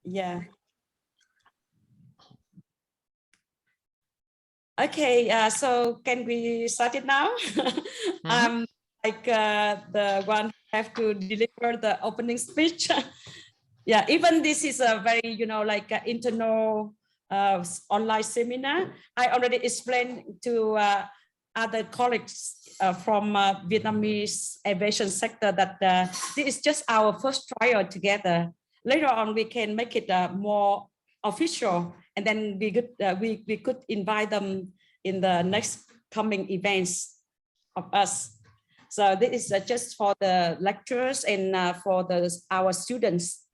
Yeah. Okay, so can we start it now? I'm like the one who have to deliver the opening speech. Yeah, even this is a very, like internal online seminar. I already explained to other colleagues from Vietnamese aviation sector that this is just our first trial together. Later on, we can make it more official, and then we could invite them in the next coming events of us. So this is just for the lecturers and for our students.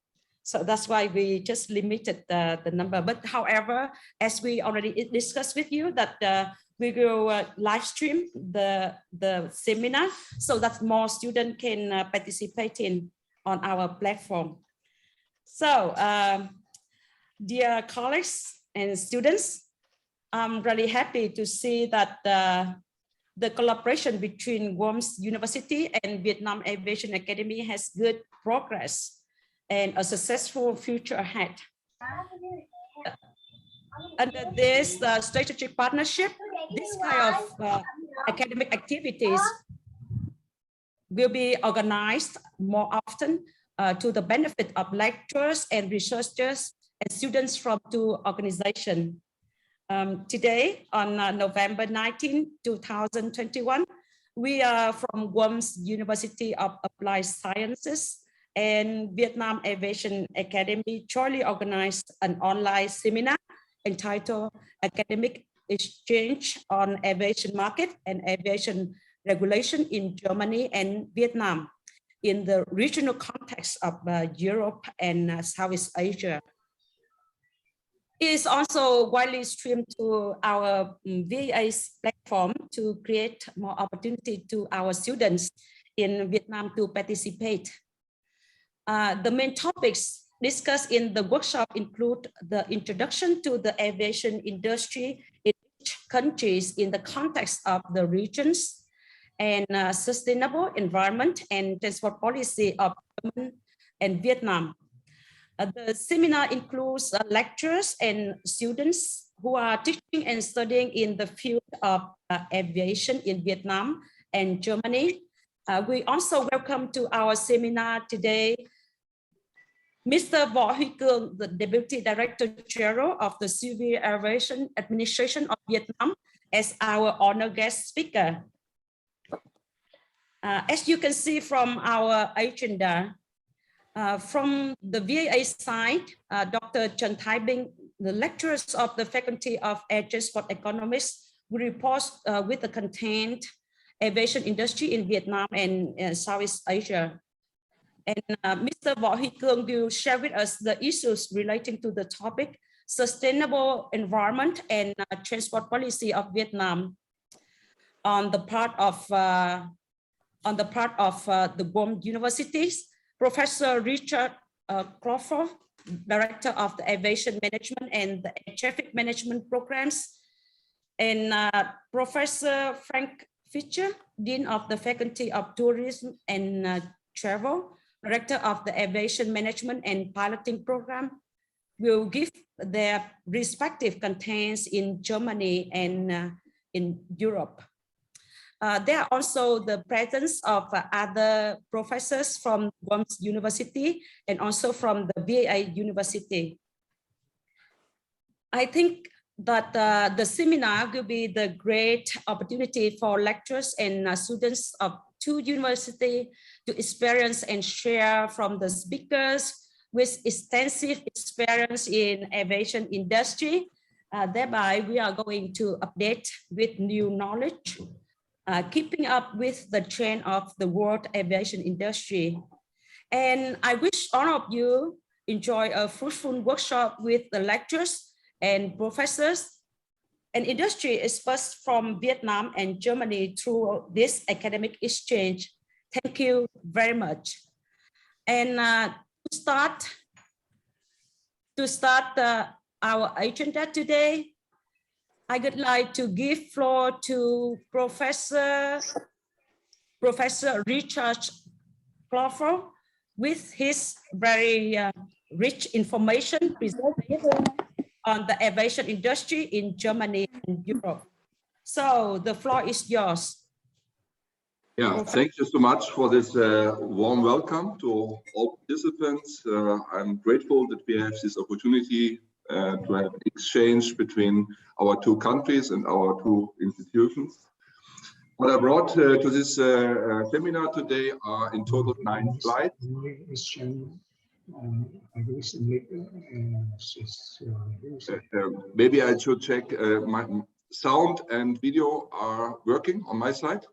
So that's why we just limited the number. But however, as we already discussed with you, that we will live stream the seminar so that more students can participate on our platform. So dear colleagues and students, I'm really happy to see that the collaboration between Worms University and Vietnam Aviation Academy has good progress and a successful future ahead. Under this strategic partnership, this kind of academic activities will be organized more often to the benefit of lecturers and researchers and students from two organizations. Today, on November 19, 2021, we are from Worms University of Applied Sciences and Vietnam Aviation Academy jointly organized an online seminar entitled Academic Exchange on Aviation Market and Aviation Regulation in Germany and Vietnam in the regional context of Europe and Southeast Asia. It is also widely streamed to our VAA platform to create more opportunity to our students in Vietnam to participate. The main topics discussed in the workshop include the introduction to the aviation industry in each countries in the context of the regions and sustainable environment and transport policy of Germany and Vietnam. The seminar includes lecturers and students who are teaching and studying in the field of aviation in Vietnam and Germany. We also welcome to our seminar today Mr. Võ Huy Cương, the Deputy Director General of the Civil Aviation Administration of Vietnam, as our honor guest speaker. As you can see from our agenda, from the VAA side, Dr. Trần Thái Bình, the lecturers of the Faculty of Air Transport Economics, will report with the content aviation industry in Vietnam and Southeast Asia. And Mr. Võ Huy Cương will share with us the issues relating to the topic sustainable environment and transport policy of Vietnam on the part of the Worms universities. Professor Richard Crawford, Director of the Aviation Management and the Air Traffic Management Programs, and Professor Frank Fischer, Dean of the Faculty of Tourism and Travel, Director of the Aviation Management and Piloting Program, will give their respective contents in Germany and in Europe. There are also the presence of other professors from Worms University and also from the VAA University. I think that the seminar will be the great opportunity for lecturers and students of two universities to experience and share from the speakers with extensive experience in aviation industry. Thereby, we are going to update with new knowledge, keeping up with the trend of the world aviation industry. And I wish all of you enjoy a fruitful workshop with the lecturers and professors and industry experts from Vietnam and Germany through this academic exchange. Thank you very much. And to start our agenda today, I would like to give floor to Professor Richard Crawford with his very rich information presented on the aviation industry in Germany and Europe. So the floor is yours. Yeah, thank you so much for this warm welcome to all participants. I'm grateful that we have this opportunity to have an exchange between our two countries and our two institutions. What I brought to this seminar today are in total 9 slides. Maybe I should check my sound and video are working on my side.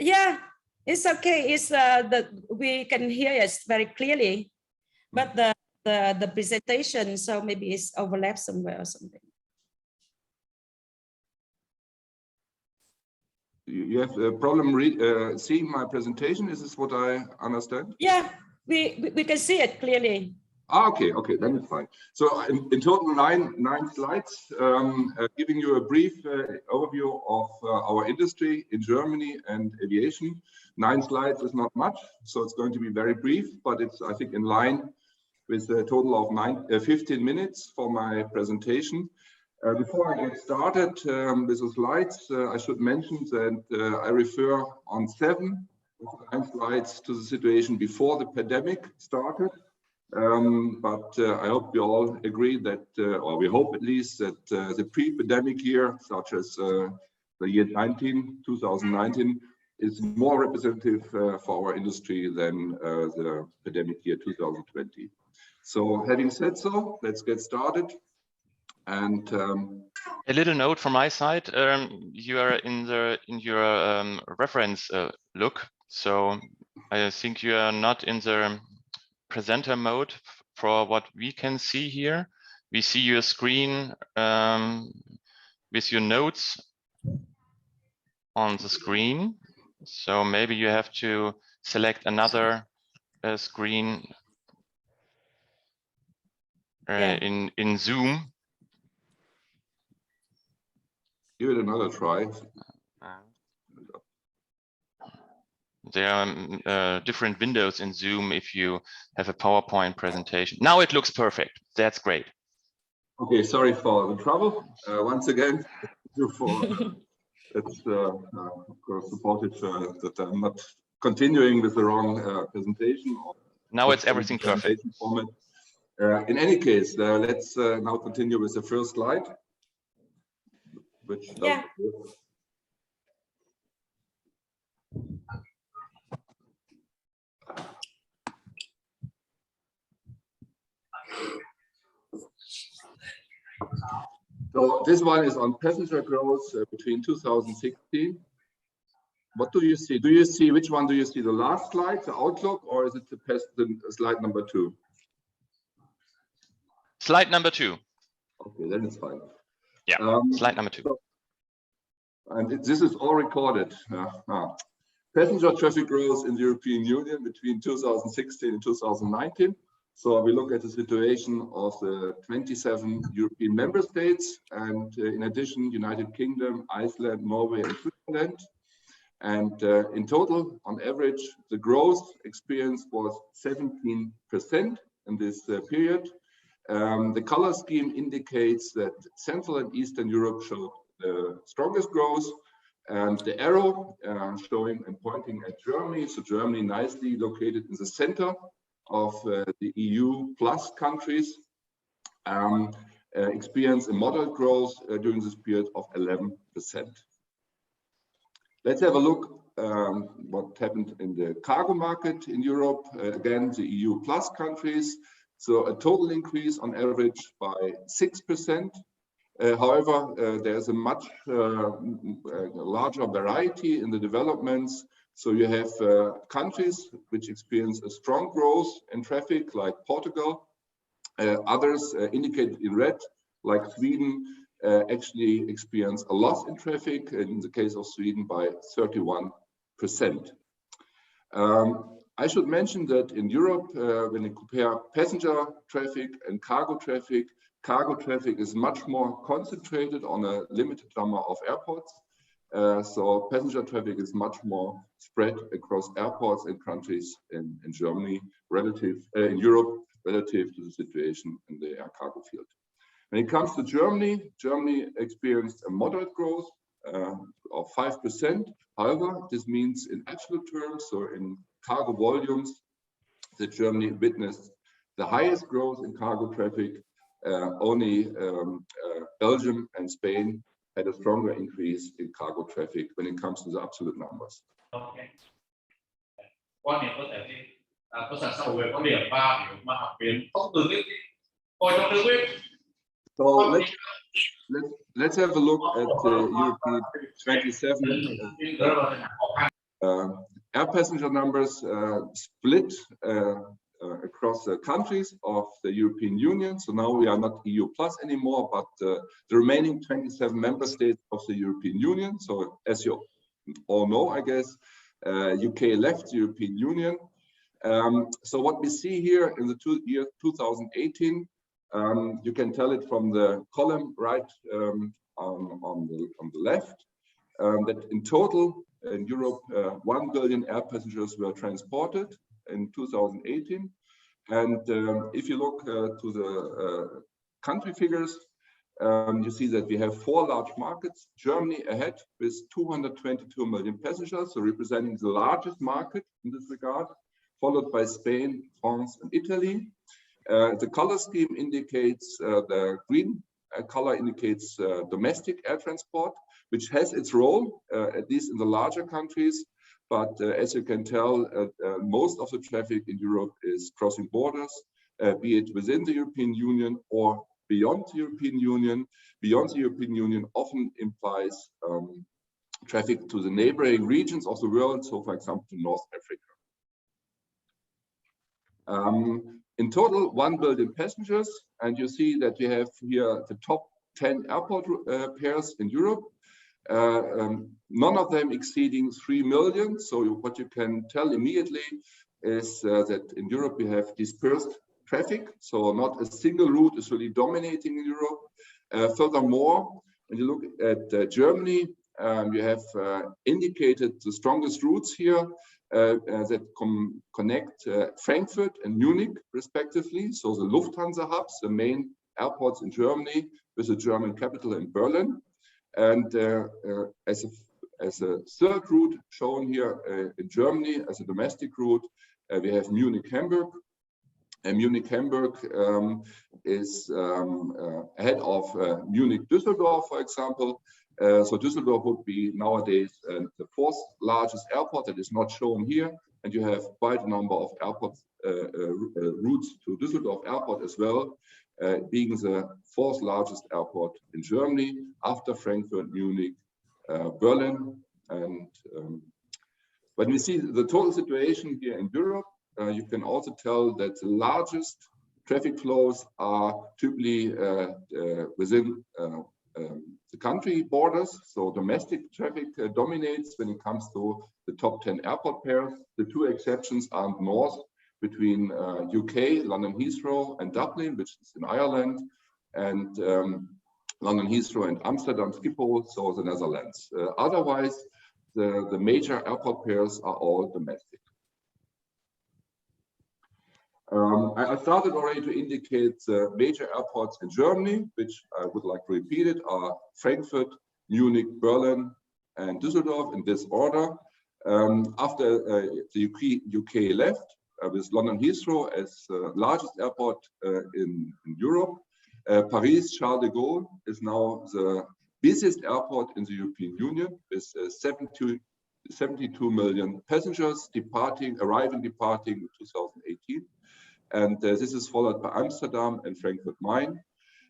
Yeah, it's okay. It's we can hear it very clearly, but the presentation, so maybe it's overlapped somewhere or something. You have a problem seeing my presentation. Is this what I understand? Yeah, we can see it clearly. Ah, okay, then it's fine. So in total, nine slides, giving you a brief overview of our industry in Germany and aviation. 9 slides is not much, so it's going to be very brief, but it's, I think, in line with a total of 15 minutes for my presentation. Before I get started with the slides, I should mention that I refer on 7 of the 9 slides to the situation before the pandemic started. But I hope we all agree that, or we hope at least, that the pre-pandemic year, such as the year 2019, is more representative for our industry than the pandemic year 2020. So having said so, let's get started. And a little note from my side, you are in your reference look, so I think you are not in the presenter mode for what we can see here. We see your screen with your notes on the screen, so maybe you have to select another screen in Zoom. Give it another try. There are different windows in Zoom if you have a PowerPoint presentation. Now it looks perfect. That's great. Okay, sorry for the trouble. Once again, thank you for it's of course supported that I'm not continuing with the wrong presentation. Now it's everything perfect. Format. In any case, let's now continue with the first slide. Which So this one is on passenger growth between 2016. What do you see? Do you see, which one do you see? The last slide, the outlook, or is it the slide number 2? Slide number 2. Okay, then it's fine. Yeah, slide number 2. And this is all recorded. Passenger traffic growth in the European Union between 2016 and 2019. So we look at the situation of the 27 European member states, and in addition, United Kingdom, Iceland, Norway, and Switzerland. And in total, on average, the growth experience was 17% in this period. The color scheme indicates that Central and Eastern Europe showed the strongest growth, and the arrow showing and pointing at Germany. So Germany nicely located in the center of the EU plus countries, experienced a moderate growth during this period of 11%. Let's have a look what happened in the cargo market in Europe. Again, the EU plus countries. So a total increase on average by 6%. However, there's a much larger variety in the developments. So you have countries which experience a strong growth in traffic, like Portugal. Others indicated in red, like Sweden, actually experience a loss in traffic, in the case of Sweden by 31%. I should mention that in Europe, when you compare passenger traffic and cargo traffic is much more concentrated on a limited number of airports. So passenger traffic is much more spread across airports and countries in Germany in Europe relative to the situation in the air cargo field. When it comes to Germany, Germany experienced a moderate growth of 5%. However, this means in absolute terms, so in cargo volumes, that Germany witnessed the highest growth in cargo traffic. Only Belgium and Spain had a stronger increase in cargo traffic when it comes to the absolute numbers. Okay. Quan niệm có thể thì có sản sau về có điểm 3 điểm mà học viên không từ cái coi trong tư quyết. So let's have a look at the European 27 air passenger numbers split across the countries of the European Union. So now we are not EU plus anymore, but the remaining 27 member states of the European Union. So as you all know, I guess, UK left the European Union. So what we see here in the year 2018, you can tell it from the column right on the left, that in total in Europe, 1 billion air passengers were transported in 2018. And if you look to the country figures, you see that we have 4 large markets. Germany ahead with 222 million passengers, so representing the largest market in this regard, followed by Spain, France, and Italy. The color scheme indicates, the green color indicates domestic air transport, which has its role, at least in the larger countries. But as you can tell, most of the traffic in Europe is crossing borders, be it within the European Union or beyond the European Union. Beyond the European Union often implies traffic to the neighboring regions of the world, so for example, to North Africa. In total, 1 billion passengers, and you see that we have here the top 10 airport pairs in Europe. None of them exceeding 3 million. So what you can tell immediately is that in Europe we have dispersed traffic. So not a single route is really dominating in Europe. Furthermore, when you look at Germany, you have indicated the strongest routes here that connect Frankfurt and Munich respectively. So the Lufthansa hubs, the main airports in Germany, with the German capital in Berlin. And as a third route shown here in Germany as a domestic route, we have Munich-Hamburg. And Munich-Hamburg is ahead of Munich-Düsseldorf, for example. So Düsseldorf would be nowadays the 4th largest airport that is not shown here. And you have quite a number of airports, routes to Düsseldorf Airport as well, being the 4th largest airport in Germany after Frankfurt, Munich, Berlin. And when we see the total situation here in Europe, you can also tell that the largest traffic flows are typically within the country borders. So domestic traffic dominates when it comes to the top 10 airport pairs. The 2 exceptions are north between UK, London Heathrow, and Dublin, which is in Ireland, and London Heathrow and Amsterdam Schiphol, so the Netherlands. Otherwise, the major airport pairs are all domestic. I started already to indicate the major airports in Germany, which I would like to repeat it, are Frankfurt, Munich, Berlin, and Düsseldorf in this order. After the UK left, with London Heathrow as the largest airport in Europe, Paris Charles de Gaulle is now the busiest airport in the European Union, with 72 million passengers arriving, departing in 2018. And this is followed by Amsterdam and Frankfurt Main.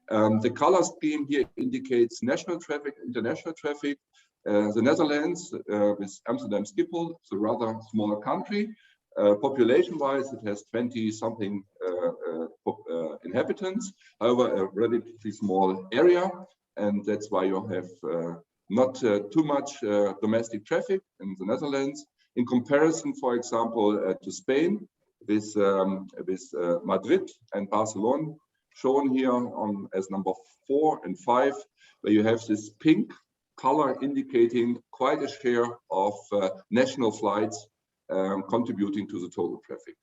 The color scheme here indicates national traffic, international traffic. The Netherlands with Amsterdam Schiphol, it's a rather small country. Population-wise, it has 20-something inhabitants, however, a relatively small area. And that's why you have not too much domestic traffic in the Netherlands. In comparison, for example, to Spain, with Madrid and Barcelona shown here on as number 4 and 5, where you have this pink color indicating quite a share of national flights contributing to the total traffic.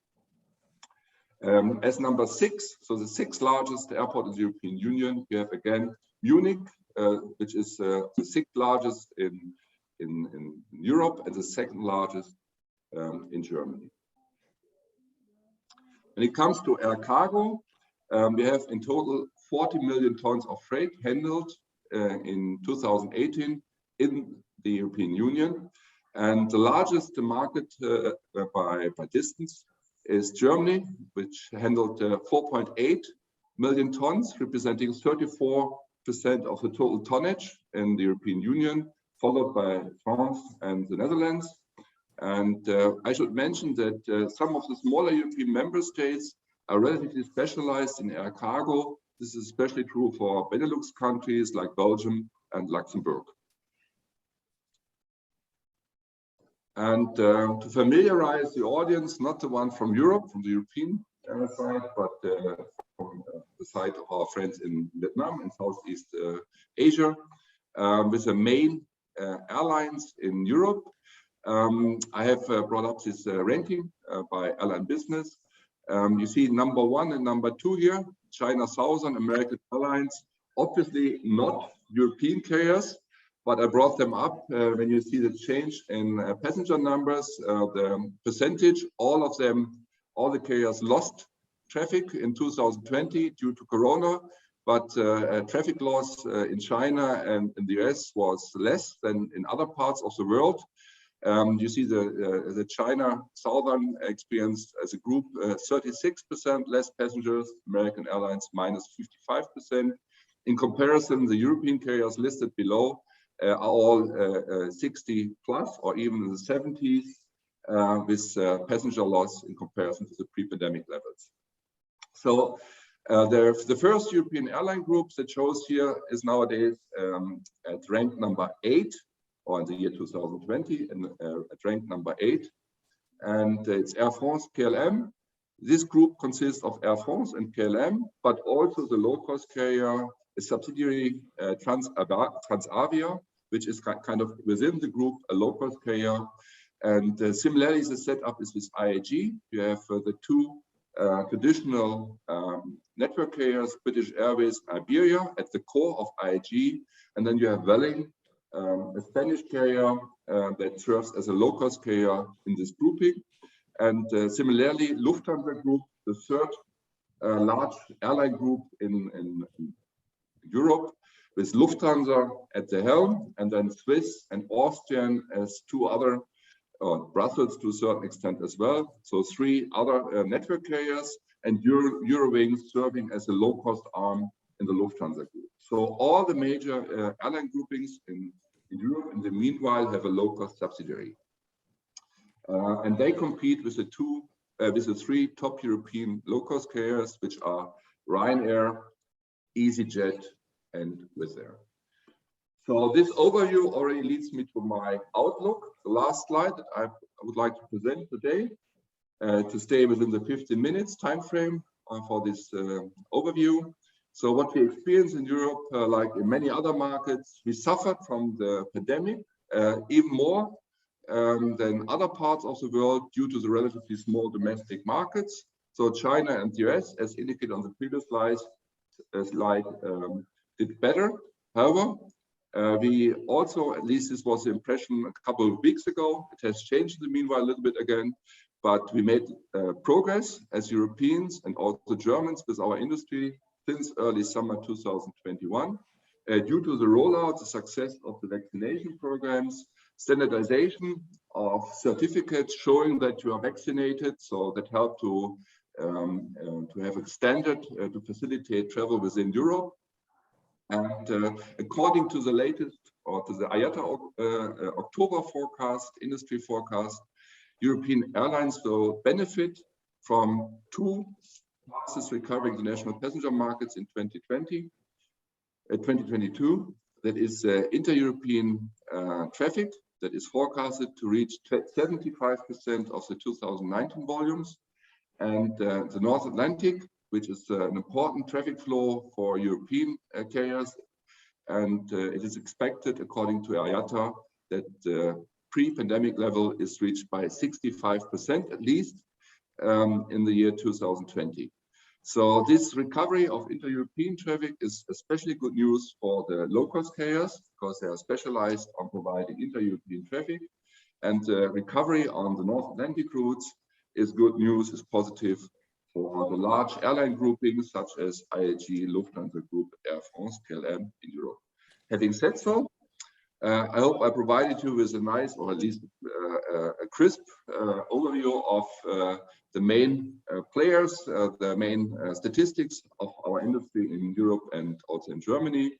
As number 6, so the 6th largest airport in the European Union, we have again Munich, which is the 6th largest in Europe and the 2nd largest in Germany. When it comes to air cargo, we have in total 40 million tons of freight handled in 2018 in the European Union. And the largest market by distance is Germany, which handled 4.8 million tons, representing 34% of the total tonnage in the European Union, followed by France and the Netherlands. And I should mention that some of the smaller European member states are relatively specialized in air cargo. This is especially true for Benelux countries like Belgium and Luxembourg. And to familiarize the audience, not the one from Europe, from the European side, but from the side of our friends in Vietnam and Southeast Asia, with the main airlines in Europe. I have brought up this ranking by airline business. You see number 1 and number 2 here, China Southern, American Airlines, obviously not European carriers, but I brought them up when you see the change in passenger numbers, the percentage, all the carriers lost traffic in 2020 due to Corona, but traffic loss in China and in the US was less than in other parts of the world. You see the China Southern experienced as a group 36% less passengers, American Airlines minus 55%. In comparison, the European carriers listed below are all 60 plus or even in the 70s with passenger loss in comparison to the pre-pandemic levels. So the first European airline group that shows here is nowadays at rank number 8, or in the year 2020, and at rank number 8, and it's Air France KLM. This group consists of Air France and KLM, but also the low-cost carrier, a subsidiary Transavia, which is kind of within the group a low-cost carrier. And similarly, the setup is with IAG. You have the 2 traditional network carriers, British Airways, Iberia, at the core of IAG, and then you have Vueling, a Spanish carrier that serves as a low-cost carrier in this grouping. And similarly, Lufthansa Group, the 3rd large airline group in Europe, with Lufthansa at the helm, and then Swiss and Austrian as 2 other, Brussels to a certain extent as well. So 3 other network carriers, and Eurowings serving as a low-cost arm in the Lufthansa Group. So all the major airline groupings in Europe, in the meanwhile, have a low-cost subsidiary. And they compete with the 3 top European low-cost carriers, which are Ryanair, EasyJet, and Wizz Air. So this overview already leads me to my outlook, the last slide that I would like to present today, to stay within the 15 minutes time frame for this overview. So what we experience in Europe, like in many other markets, we suffered from the pandemic even more than other parts of the world due to the relatively small domestic markets. So China and the US, as indicated on the previous slide, did better. However, we also, at least this was the impression a couple of weeks ago, it has changed in the meanwhile a little bit again, but we made progress as Europeans and also Germans with our industry since early summer 2021, due to the rollout, the success of the vaccination programs, standardization of certificates showing that you are vaccinated, so that helped to have a standard to facilitate travel within Europe. And according to the latest, or to the IATA October forecast, industry forecast, European airlines will benefit from 2 fastest recovering the national passenger markets in 2022. That is inter-European traffic that is forecasted to reach 75% of the 2019 volumes, and the North Atlantic, which is an important traffic flow for European carriers. And it is expected, according to IATA, that the pre-pandemic level is reached by 65% at least. in the year 2020. So this recovery of inter-European traffic is especially good news for the low-cost carriers because they are specialized on providing inter-European traffic. And the recovery on the North Atlantic routes is good news, is positive for the large airline groupings such as IAG, Lufthansa Group, Air France, KLM in Europe. Having said so, I hope I provided you with a nice, or at least a crisp overview of the main players, the main statistics of our industry in Europe and also in Germany.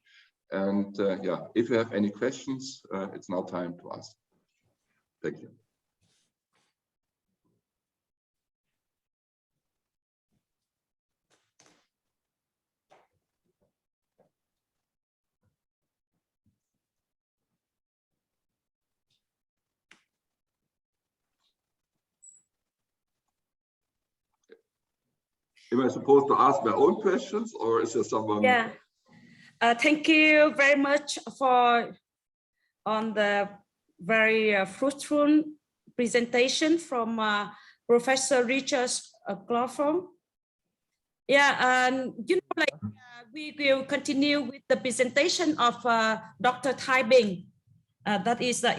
And yeah, if you have any questions, it's now time to ask. Thank you. Am I supposed to ask my own questions, or is there someone? Yeah. Thank you very much on the very fruitful presentation from Professor Richard Clawson. Yeah, and you know, like we will continue with the presentation of Dr. Tai Binh. That is the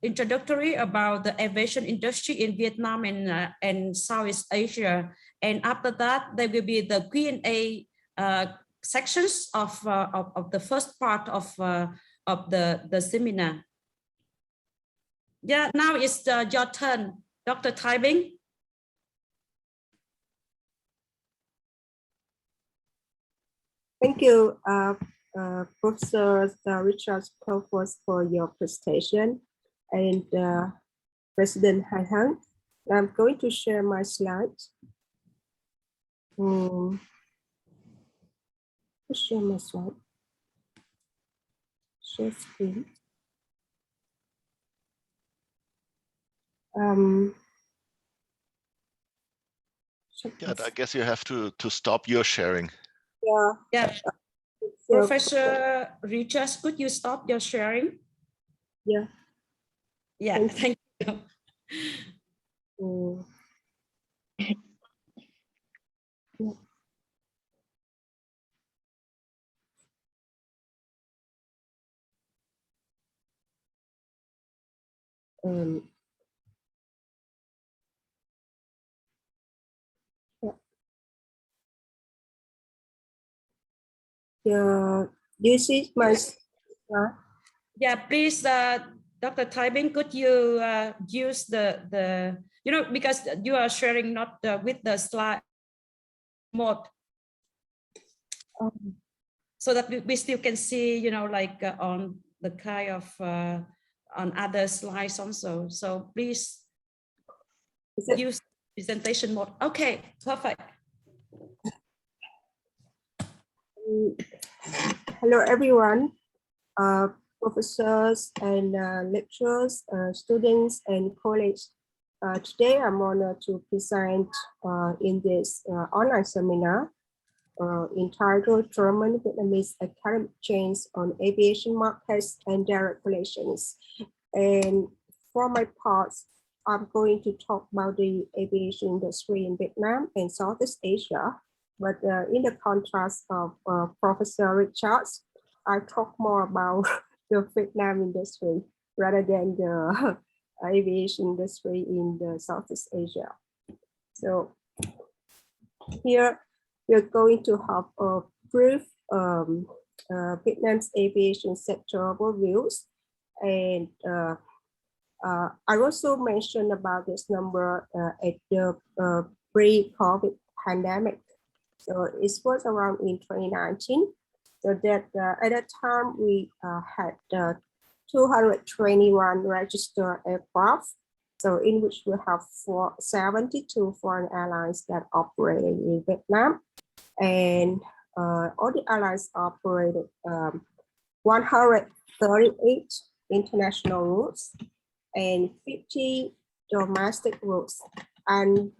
introductory about the aviation industry in Vietnam and Southeast Asia. And after that, there will be the Q&A sections of the first part of the seminar. Yeah, now it's your turn, Dr. Tai Binh. Thank you, Professor Richard Clawson, for your presentation, and President Han Hang. I'm going to share my slides. Share my slide. Share screen. Yeah, I guess you have to stop your sharing. Yeah. Yeah. Professor Richard, could you stop your sharing? Yeah. Yeah, thank you. Yeah, do you see my? Yeah, please, Dr. Tai Binh, could you use the you know, because you are sharing not with the slide mode, so that we still can see, you know, like on the kind of on other slides also. So please use presentation mode. Okay, perfect. Hello, everyone. Professors and lecturers, students and colleagues. Today I'm honored to present in this online seminar entitled German-Vietnamese Academic Change on Aviation Markets and Their Regulations. And for my part, I'm going to talk about the aviation industry in Vietnam and Southeast Asia. But in the contrast of Professor Richards, I talk more about the Vietnam industry rather than the aviation industry in the Southeast Asia. So here we're going to have a brief Vietnam's aviation sector overviews, and I also mentioned about this number at the pre-COVID pandemic. So it was around in 2019. So that at that time we had 221 registered aircraft. So in which we have 72 foreign airlines that operated in Vietnam, and all the airlines operated 138 international routes and 50 domestic routes, and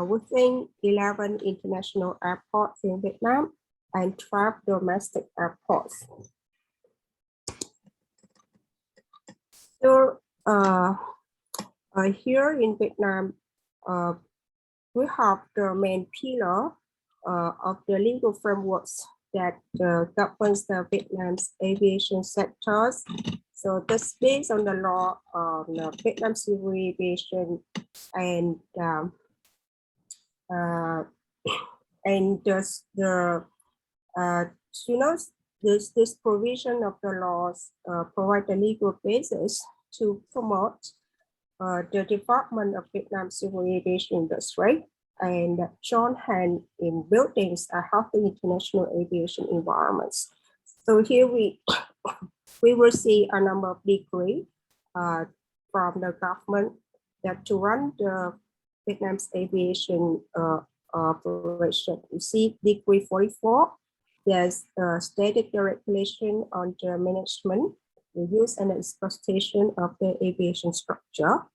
within 11 international airports in Vietnam and 12 domestic airports. So here in Vietnam, we have the main pillar of the legal frameworks that governs the Vietnam's aviation sectors. So that's based on the law of the Vietnam Civil Aviation and just the you know, this provision of the laws provide the legal basis to promote the development of Vietnam's civil aviation industry and join hands in building a healthy international aviation environments. So here we will see a number of decrees from the government that to run the Vietnam's aviation operation. You see Decree 44. There's stated the regulation on the management, the use and exploitation of the aviation structure.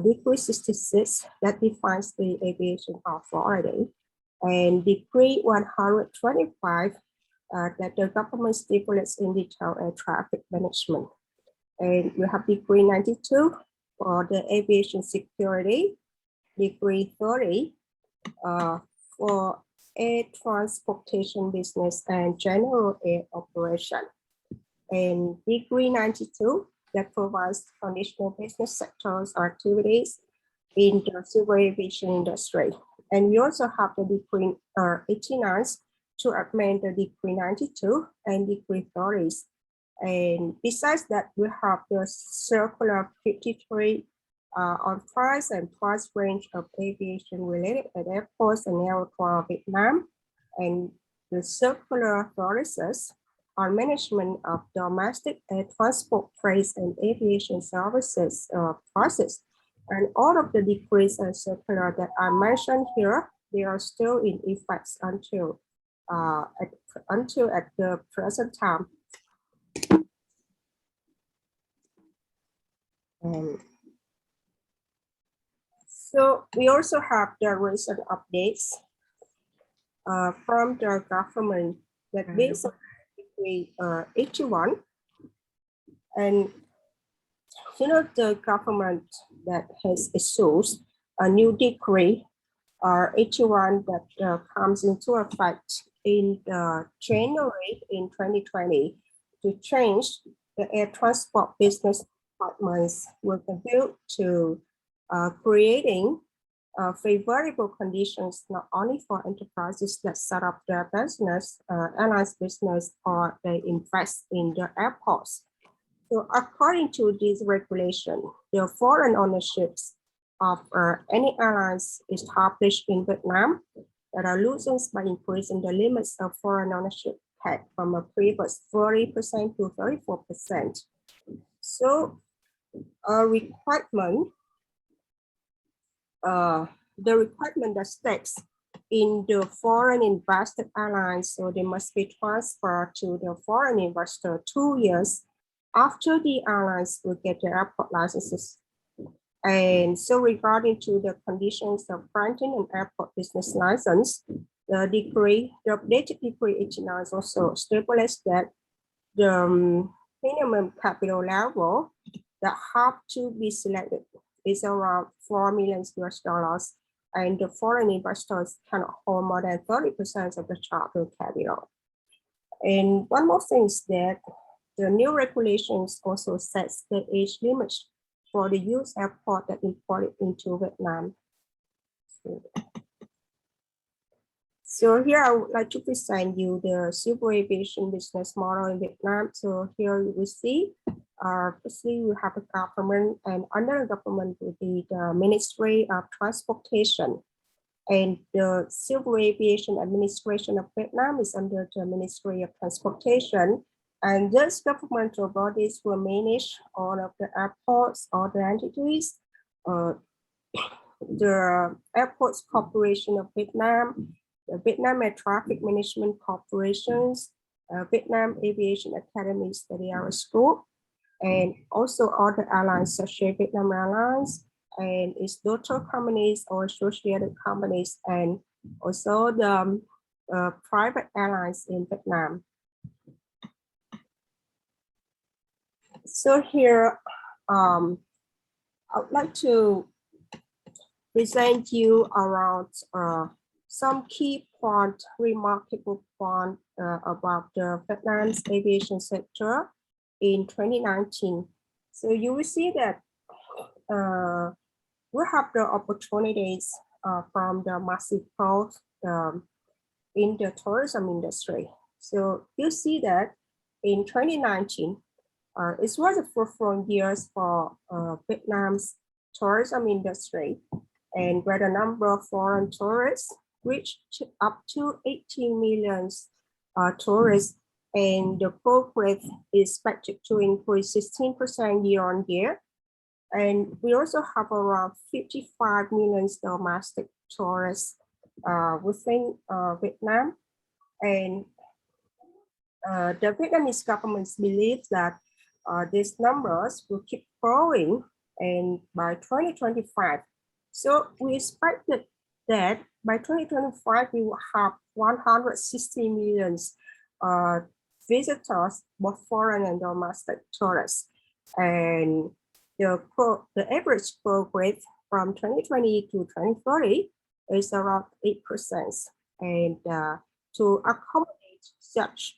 Decree 66 that defines the aviation authority, and Decree 125 that the government stipulates in detail air traffic management. And we have Decree 92 for the aviation security, Decree 30 for air transportation business and general air operation, and Decree 92 that provides conditional business sectors or activities in the civil aviation industry. And we also have the Decree 89 to amend the Decree 92 and Decree 30. And besides that, we have the Circular 53 on price and price range of aviation related at airports and aeroports of Vietnam, and the Circular authorities on management of domestic air transport freight and aviation services process. And all of the decrees and circular that I mentioned here, they are still in effect until at the present time. So we also have the recent updates from the government that based on Decree 81, and you know the government that has issued a new decree 81 that comes into effect in January in 2020 to change the air transport business departments with a view to creating favorable conditions not only for enterprises that set up their business, airlines business, or they invest in the airports. So according to this regulation, the foreign ownerships of any airlines established in Vietnam that are loosened by increasing the limits of foreign ownership tax from a previous 40% to 34%. So a requirement, the requirement that states in the foreign invested airlines, so they must be transferred to the foreign investor 2 years after the airlines will get their airport licenses. And so regarding to the conditions of granting an airport business license, the updated Decree 89 also stipulates that the minimum capital level that have to be selected is around $4 million US, and the foreign investors cannot hold more than 30% of the charter capital. And one more thing is that the new regulations also sets the age limit for the U.S. airport that imported into Vietnam. So here I would like to present you the civil aviation business model in Vietnam. So here you will see, firstly we have a government, and under the government will be the Ministry of Transportation. And the Civil Aviation Administration of Vietnam is under the Ministry of Transportation. And these governmental bodies will manage all of the airports, all the entities, the Airports Corporation of Vietnam, the Vietnam Air Traffic Management Corporations, Vietnam Aviation Academy Study Area School, and also other airlines such as Vietnam Airlines and its daughter companies or associated companies, and also the private airlines in Vietnam. So here, I would like to present you around some key point, remarkable point about the Vietnam's aviation sector in 2019. So you will see that we have the opportunities from the massive growth in the tourism industry. So you see that in 2019, it was a fruitful years for Vietnam's tourism industry, and where the number of foreign tourists reached up to 18 million tourists, and the growth rate is expected to increase 16% year on year. And we also have around 55 million domestic tourists within Vietnam. And the Vietnamese government believes that these numbers will keep growing, and by 2025. So we expected that by 2025, we will have 160 million visitors, both foreign and domestic tourists. And the average growth rate from 2020 to 2030 is around 8%. And to accommodate such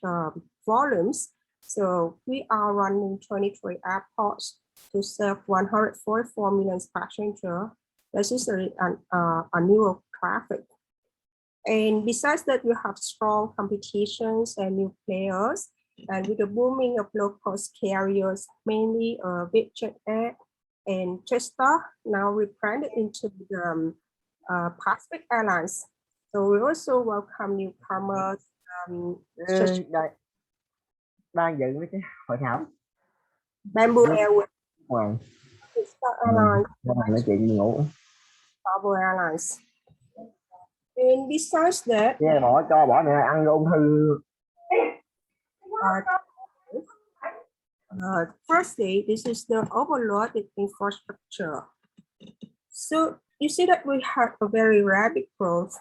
volumes, so we are running 23 airports to serve 144 million passengers. This is an annual traffic. And besides that, we have strong competitions and new players. And with the booming of low-cost carriers, mainly Vietjet Air and Jetstar, now rebranded into the Pacific Airlines. So we also welcome newcomers. Đang dự mấy cái hội thảo Bamboo Airways, ngoài Jetstar Airlines, nói chuyện ngủ. Bamboo Airlines. And besides that, Bỏ mẹ ăn ung thư. Firstly, this is the overloaded infrastructure. So you see that we had a very rapid growth,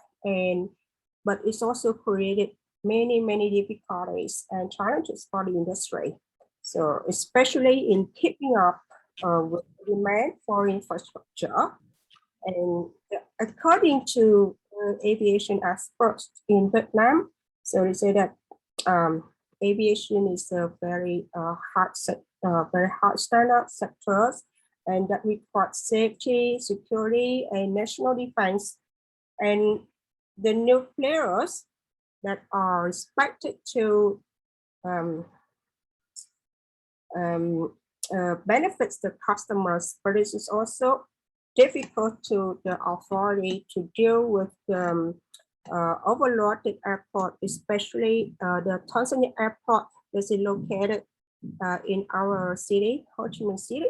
but it's also created many difficulties and challenges for the industry. So especially in keeping up with the demand for infrastructure. And according to aviation experts in Vietnam, so they say that aviation is a very hard standard sector, and that requires safety, security, and national defense. And the new players that are expected to benefit the customers, but this is also difficult to the authority to deal with the overloaded airport, especially the Tanzania airport that is located in our city, Ho Chi Minh City.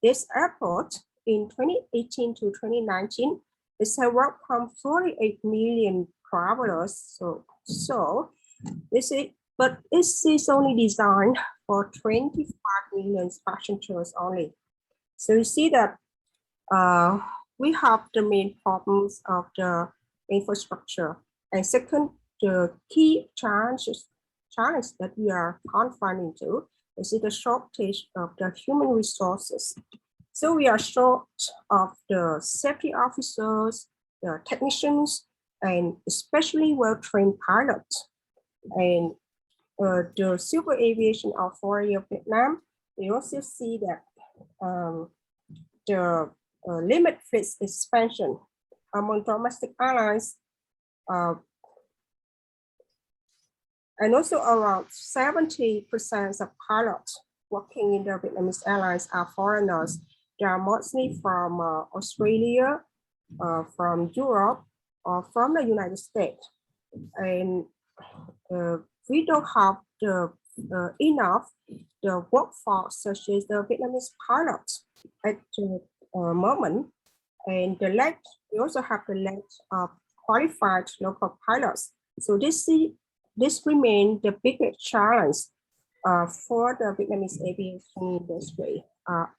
This airport in 2018 to 2019 is welcomed 48 million travelers. So this is, but this is only designed for 25 million passengers only. So you see that we have the main problems of the infrastructure. And second, the key challenge that we are confronting to is the shortage of the human resources. So we are short of the safety officers, the technicians, and especially well-trained pilots. And the Civil Aviation Authority of Vietnam, we also see that the limit fleet expansion among domestic airlines, and also around 70% of pilots working in the Vietnamese airlines are foreigners. They are mostly from Australia, from Europe, or from the United States. And we don't have enough the workforce such as the Vietnamese pilots at the moment. And we also have the lack of qualified local pilots. So this remains the biggest challenge for the Vietnamese aviation industry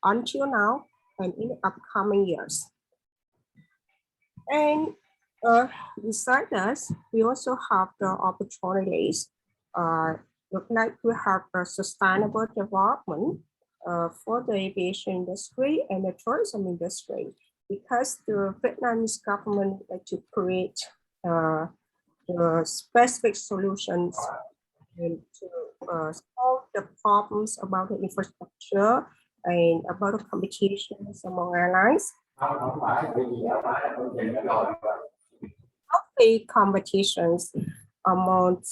until now and in the upcoming years. And besides that, we also have the opportunities. Look like we have a sustainable development for the aviation industry and the tourism industry. because the Vietnamese government would like to create the specific solutions and to solve the problems about the infrastructure and about the competitions among airlines. Healthy competitions among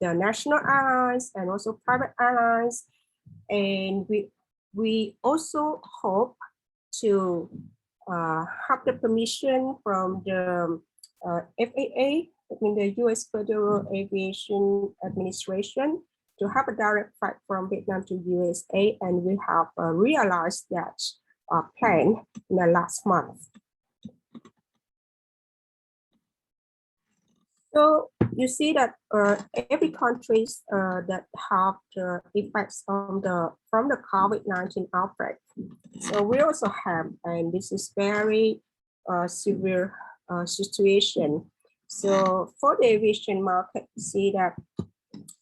the national airlines and also private airlines, and we also hope to have the permission from the FAA, I mean the U.S. Federal Aviation Administration, to have a direct flight from Vietnam to USA, and we have realized that plan in the last month. So you see that every countries that have the effects from the COVID-19 outbreak. So we also have, and this is very severe situation. So for the aviation market, you see that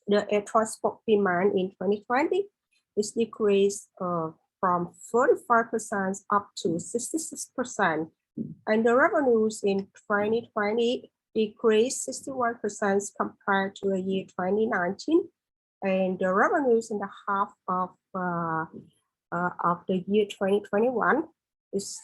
the air transport demand in 2020 is decreased from 45% up to 66%, and the revenues in 2020 decreased 61% compared to the year 2019, and the revenues in the half of the year 2021 is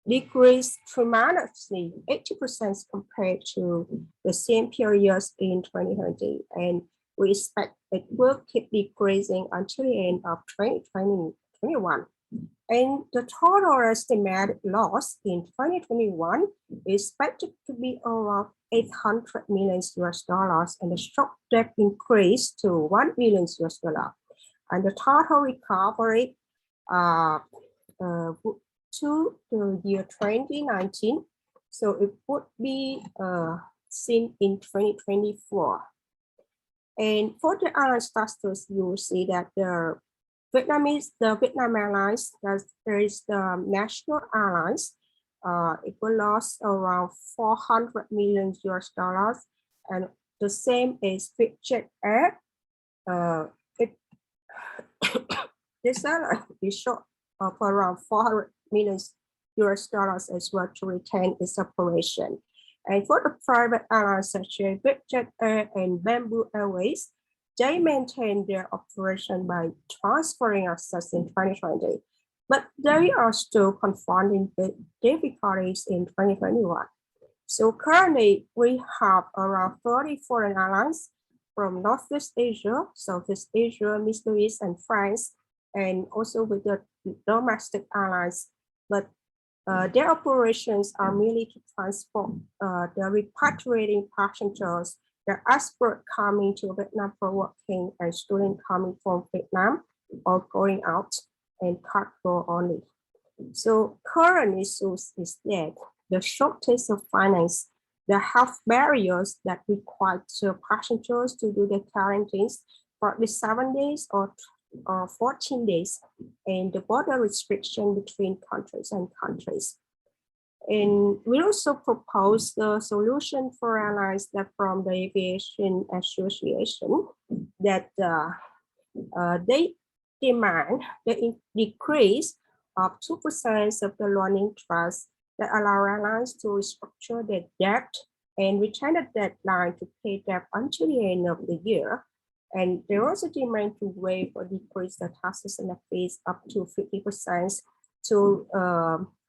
decreased tremendously, 80% compared to the same periods in 2020, and we expect it will keep decreasing until the end of 2021. And the total estimated loss in 2021 is expected to be around $800 million, and the short debt increased to $1 billion. And the total recovery to the year 2019, so it would be seen in 2024. And for the airline clusters, you will see that the Vietnam Airlines, there is the national airlines, it will lose around $400 million, and the same is Vietjet Air. This airline is short of around $400 million as well to retain its operation. And for the private airlines such as Vietjet Air and Bamboo Airways, they maintain their operation by transferring assets in 2020, but they are still confronting the difficulties in 2021. So currently we have around 30 foreign airlines from Northeast Asia, Southeast Asia, Middle East, and France, and also with the domestic airlines, but their operations are merely to transport the repatriating passengers, the expert coming to Vietnam for working, and students coming from Vietnam or going out, and cargo only. So current issues is that the shortage of finance, the health barriers that require passengers to do the quarantines for at least 7 days or 14 days, and the border restriction between countries and countries. And we also propose the solution for airlines that from the Aviation Association that they demand the decrease of 2% of the loan interest that allow airlines to restructure their debt and retain a deadline to pay debt until the end of the year. And they also demand to waive or decrease the taxes and the fees up to 50% to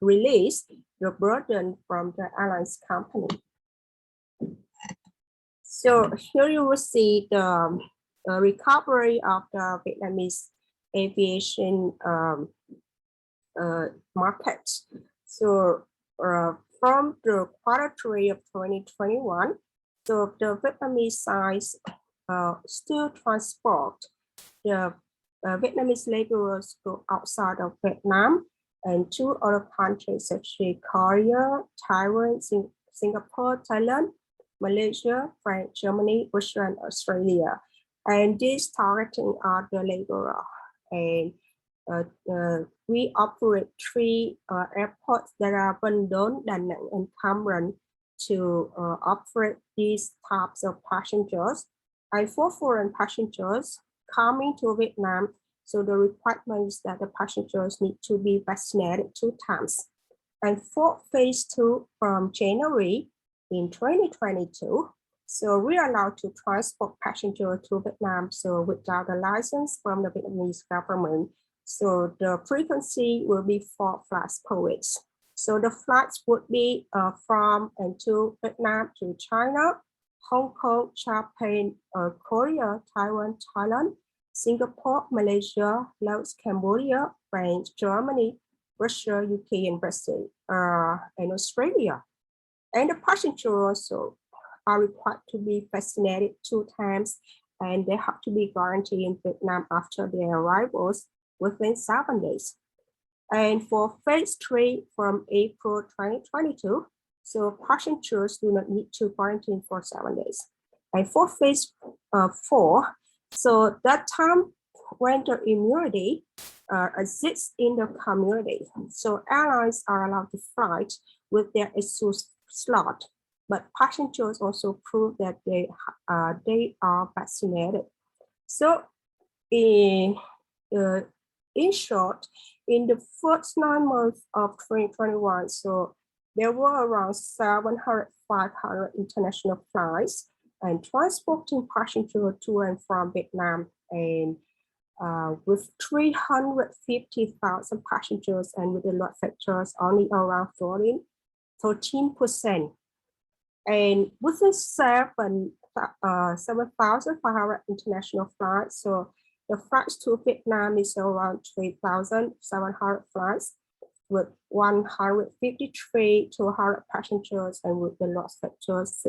release the burden from the airlines company. So here you will see the recovery of the Vietnamese aviation market. So from the Q3 of 2021, so the Vietnamese side still transport the Vietnamese laborers go outside of Vietnam and to other countries such as Korea, Taiwan, Singapore, Thailand, Malaysia, France, Germany, Russia, and Australia. And these targeting are the laborer. And we operate 3 airports that are Vân Đồn, Da Nang, and Cam Ranh to operate these types of passengers. And for foreign passengers coming to Vietnam, so the requirement is that the passengers need to be vaccinated 2 times. And for phase 2 from January in 2022, so we are allowed to transport passengers to Vietnam, so without a license from the Vietnamese government. So the frequency will be 4 flights per week. So the flights would be from and to Vietnam to China, Hong Kong, Japan, Korea, Taiwan, Thailand, Singapore, Malaysia, Laos, Cambodia, France, Germany, Russia, UK, and Brazil, and Australia. And the passengers also are required to be vaccinated 2 times, and they have to be quarantined in Vietnam after their arrivals within 7 days. And for phase 3 from April 2022, so passengers do not need to quarantine for 7 days. And for phase 4, so that time when the immunity exists in the community, so airlines are allowed to fly with their exclusive slot, but passengers also prove that they are vaccinated. So in short, in the first 9 months of 2021, so there were around 500 international flights and transporting passengers to and from Vietnam, and with 350,000 passengers, and with the load factors only around 13%. And within 7,500 international flights, so the flights to Vietnam is around 3,700 flights with 153 to 100 passengers, and with the loss factors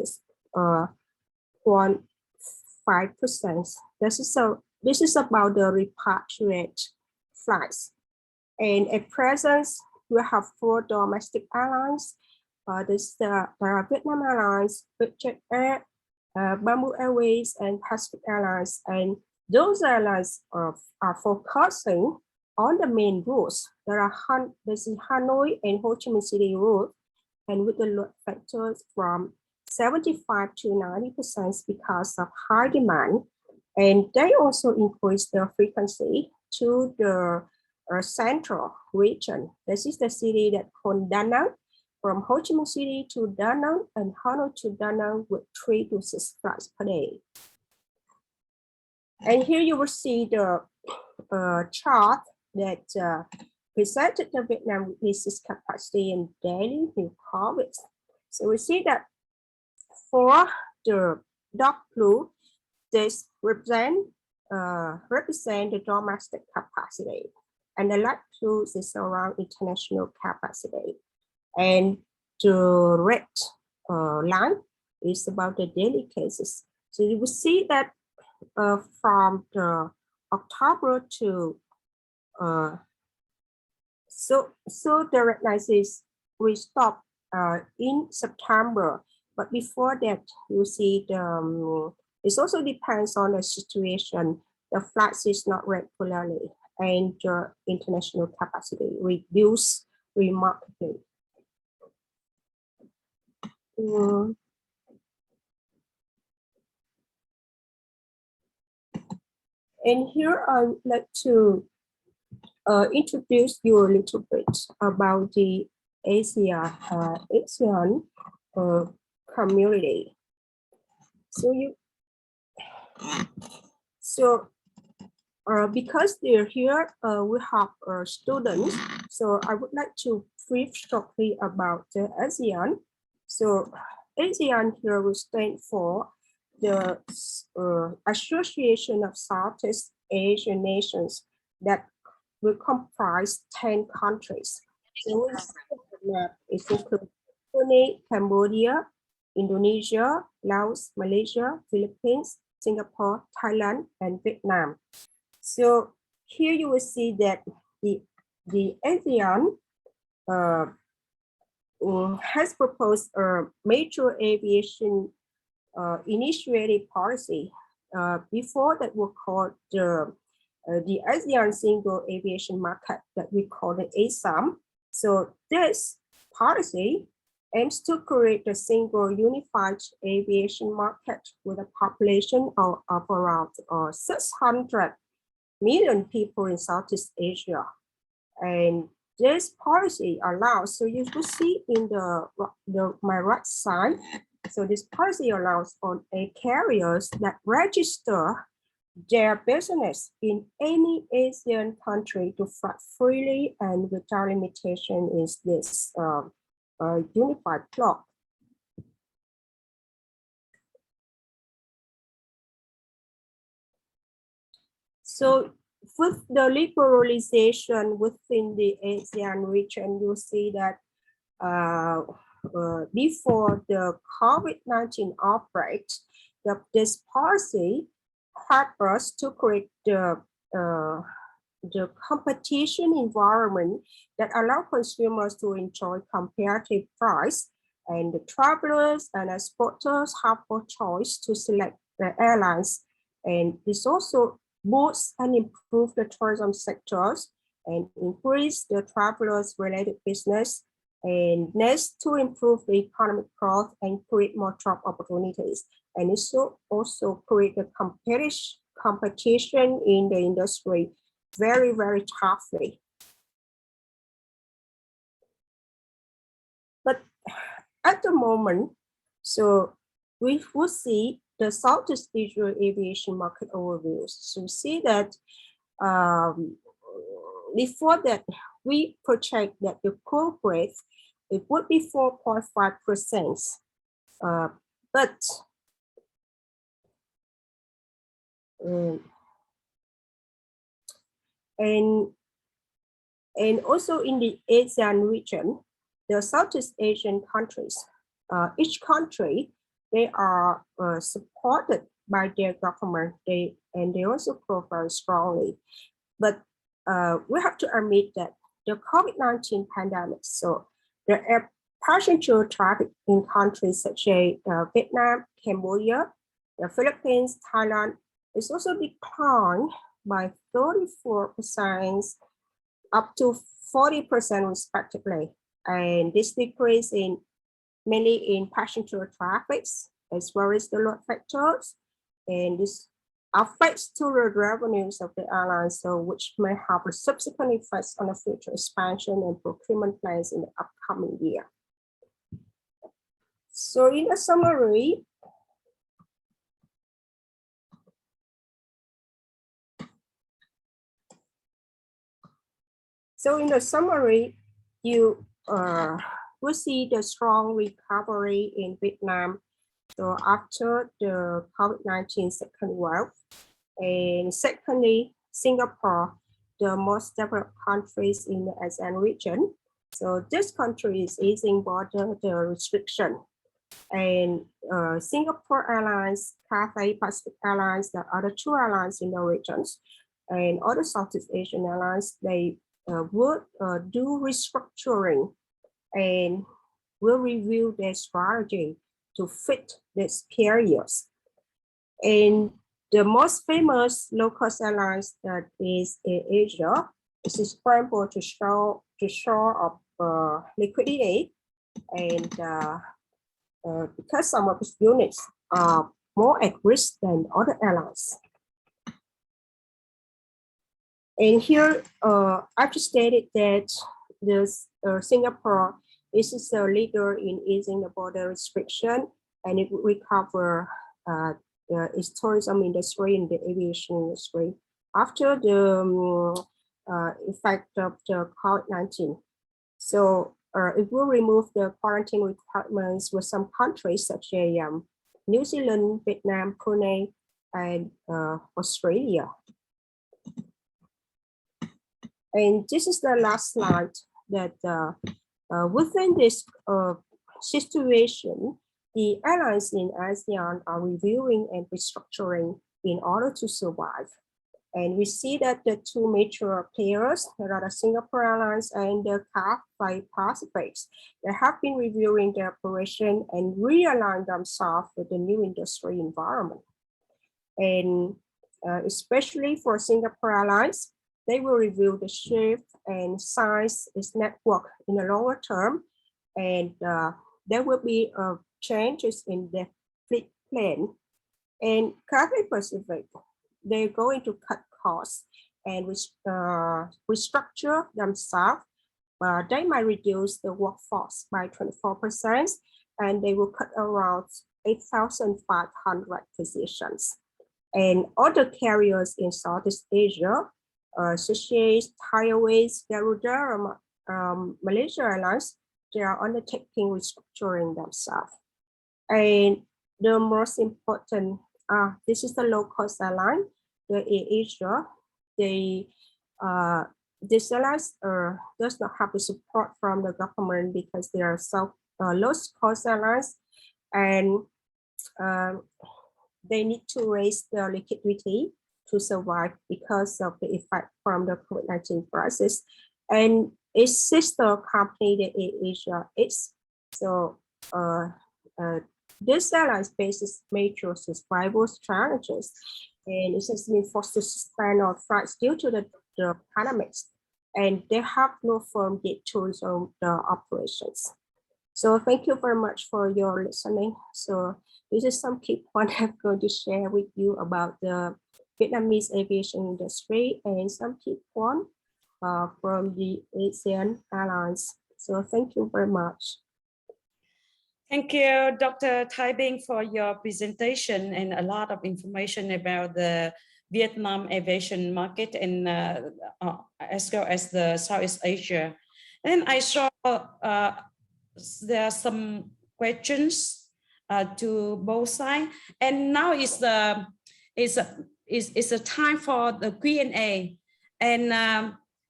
1.5%. This is about the repatriate flights. And at present, we have 4 domestic airlines. There are Vietnam Airlines, Vietjet Air, Bamboo Airways, and Pacific Airlines. And those airlines are focusing on the main routes. There's Hanoi and Ho Chi Minh City route, and with the load factors from 75 to 90% because of high demand. And they also increase the frequency to the central region. This is the city that called Da Nang, from Ho Chi Minh City to Da Nang and Hanoi to Da Nang with 3 to 6 flights per day. And here you will see the chart that presented the Vietnam business capacity in daily new COVID. So we see that for the dark blue, this represent the domestic capacity, and the light blue is around international capacity, and the red line is about the daily cases. So you will see that from the October to so the red line is we stop in September, but before that you see the it also depends on the situation. The flights is not regularly, and the international capacity reduced remarkably. And here I would like to introduce you a little bit about the Asean community. Because they're here, we have students. So I would like to brief shortly about the ASEAN. So ASEAN here will stand for the Association of Southeast Asian Nations that will comprise 10 countries. So it includes Cambodia, Indonesia, Laos, Malaysia, Philippines, Singapore, Thailand, and Vietnam. So here you will see that the ASEAN has proposed a major aviation initiative policy. Before that was called the ASEAN Single Aviation Market, that we call it ASAM. So this policy aims to create a single unified aviation market with a population of around 600 million people in Southeast Asia. And this policy allows, so you will see in my right side, so this policy allows on a carriers that register their business in any Asian country to fly freely and without limitation is this unified clock. So with the liberalization within the ASEAN region, you see that before the COVID-19 outbreak, this policy helped us to create the competition environment that allow consumers to enjoy comparative price, and the travelers and exporters have a choice to select the airlines. And this also boosts and improve the tourism sectors and increase the travelers related business, and next to improve the economic growth and create more job opportunities. And it also create a competition in the industry very, very toughly. But at the moment, so we will see the Southeast Asia aviation market overviews. So we see that before that, we project that the growth rate, it would be 4.5%. But and also in the ASEAN region, the Southeast Asian countries, each country, they are supported by their government, and they also grow very strongly. But we have to admit that the COVID-19 pandemic, so the air passenger traffic in countries such as Vietnam, Cambodia, the Philippines, Thailand, is also declined by 34% up to 40% respectively. And this decrease mainly in passenger traffic as well as the load factors, and this affects to the revenues of the airlines, so which may have a subsequent effects on the future expansion and procurement plans in the upcoming year. So in a summary, you will see the strong recovery in Vietnam. So after the COVID-19 second wave, and secondly, Singapore, the most developed countries in the ASEAN region. So this country is easing border the restriction, and Singapore Airlines, Cathay Pacific Airlines, the other two airlines in the regions, and other Southeast Asian airlines, they would do restructuring and will review their strategy to fit these periods. And the most famous low-cost airlines that is in Asia, this is scramble to shore of liquidity, and because some of its units are more at risk than other airlines. And here, I've just stated that this Singapore is a leader in easing the border restriction, and it will recover its tourism industry and the aviation industry after the effect of the COVID-19. So it will remove the quarantine requirements with some countries such as New Zealand, Vietnam, Brunei, and Australia. And this is the last slide that within this situation, the airlines in ASEAN are reviewing and restructuring in order to survive. And we see that the two major players, that are the Singapore Airlines and the Cathay Pacific, they have been reviewing their operation and realign themselves with the new industry environment. And especially for Singapore Airlines, they will review the shape and size its network in the longer term, and there will be changes in the fleet plan. And Cathay Pacific, they're going to cut costs and restructure themselves they might reduce the workforce by 24%, and they will cut around 8,500 positions. And other carriers in Southeast Asia, such as Thai Airways, Garuda, Malaysia Airlines, they are undertaking restructuring themselves. And the most important, this is the low-cost airline, the Asia. This airlines does not have the support from the government because they are low-cost airlines, and they need to raise the liquidity to survive because of the effect from the COVID-19 crisis. And its sister company, the Asia, this airline faces major survival challenges, and it has been forced to suspend all flights due to the pandemic, and they have no firm date to resume the operations. So thank you very much for your listening. So this is some key points I'm going to share with you about the Vietnamese aviation industry and some key points from the Asean Airlines. So thank you very much. Thank you, Dr. Tai Binh, for your presentation and a lot of information about the Vietnam aviation market and as well as the Southeast Asia. And I saw there are some questions to both sides, and now is the time for the Q&A. And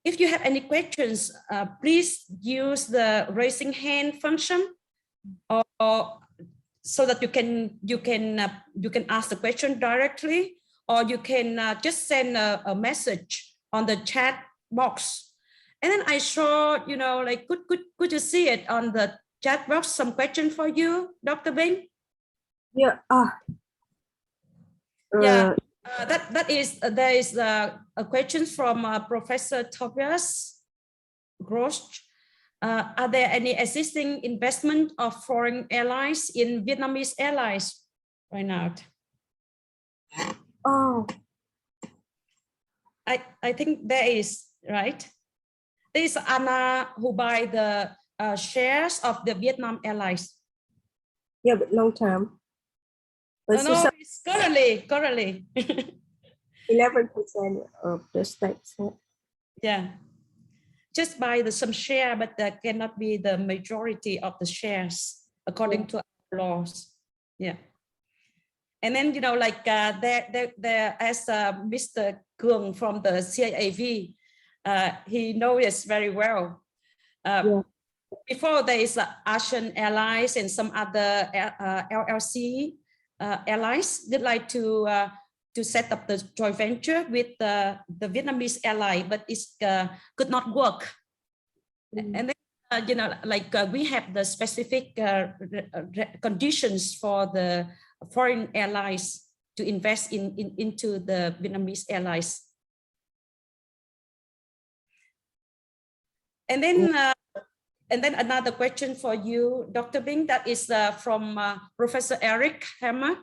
if you have any questions, please use the raising hand function, or so that you can ask the question directly, or you can just send a message on the chat box. And then I saw, like, could you see it on the chat box? Some question for you, Dr. Binh? Yeah. Yeah. There is a question from Professor Tobias Grosch. Are there any existing investment of foreign airlines in Vietnamese airlines right now? Oh, I think there is, right? There is Anna who buy the shares of the Vietnam Airlines. yeah, but long term. But No, it's currently. 11% of the stakes. Yeah. Just buy some share, but that cannot be the majority of the shares according to our laws. Yeah. And then, like there as Mr. Kuang from the CAAV, he knows very well. Before there is Asean Airlines and some other LLC airlines, they'd like to set up the joint venture with the Vietnamese airline, but it could not work. And then, we have the specific conditions for the foreign airlines to invest into the Vietnamese airlines. And then another question for you, Dr. Binh, that is from Professor Eric Hammer.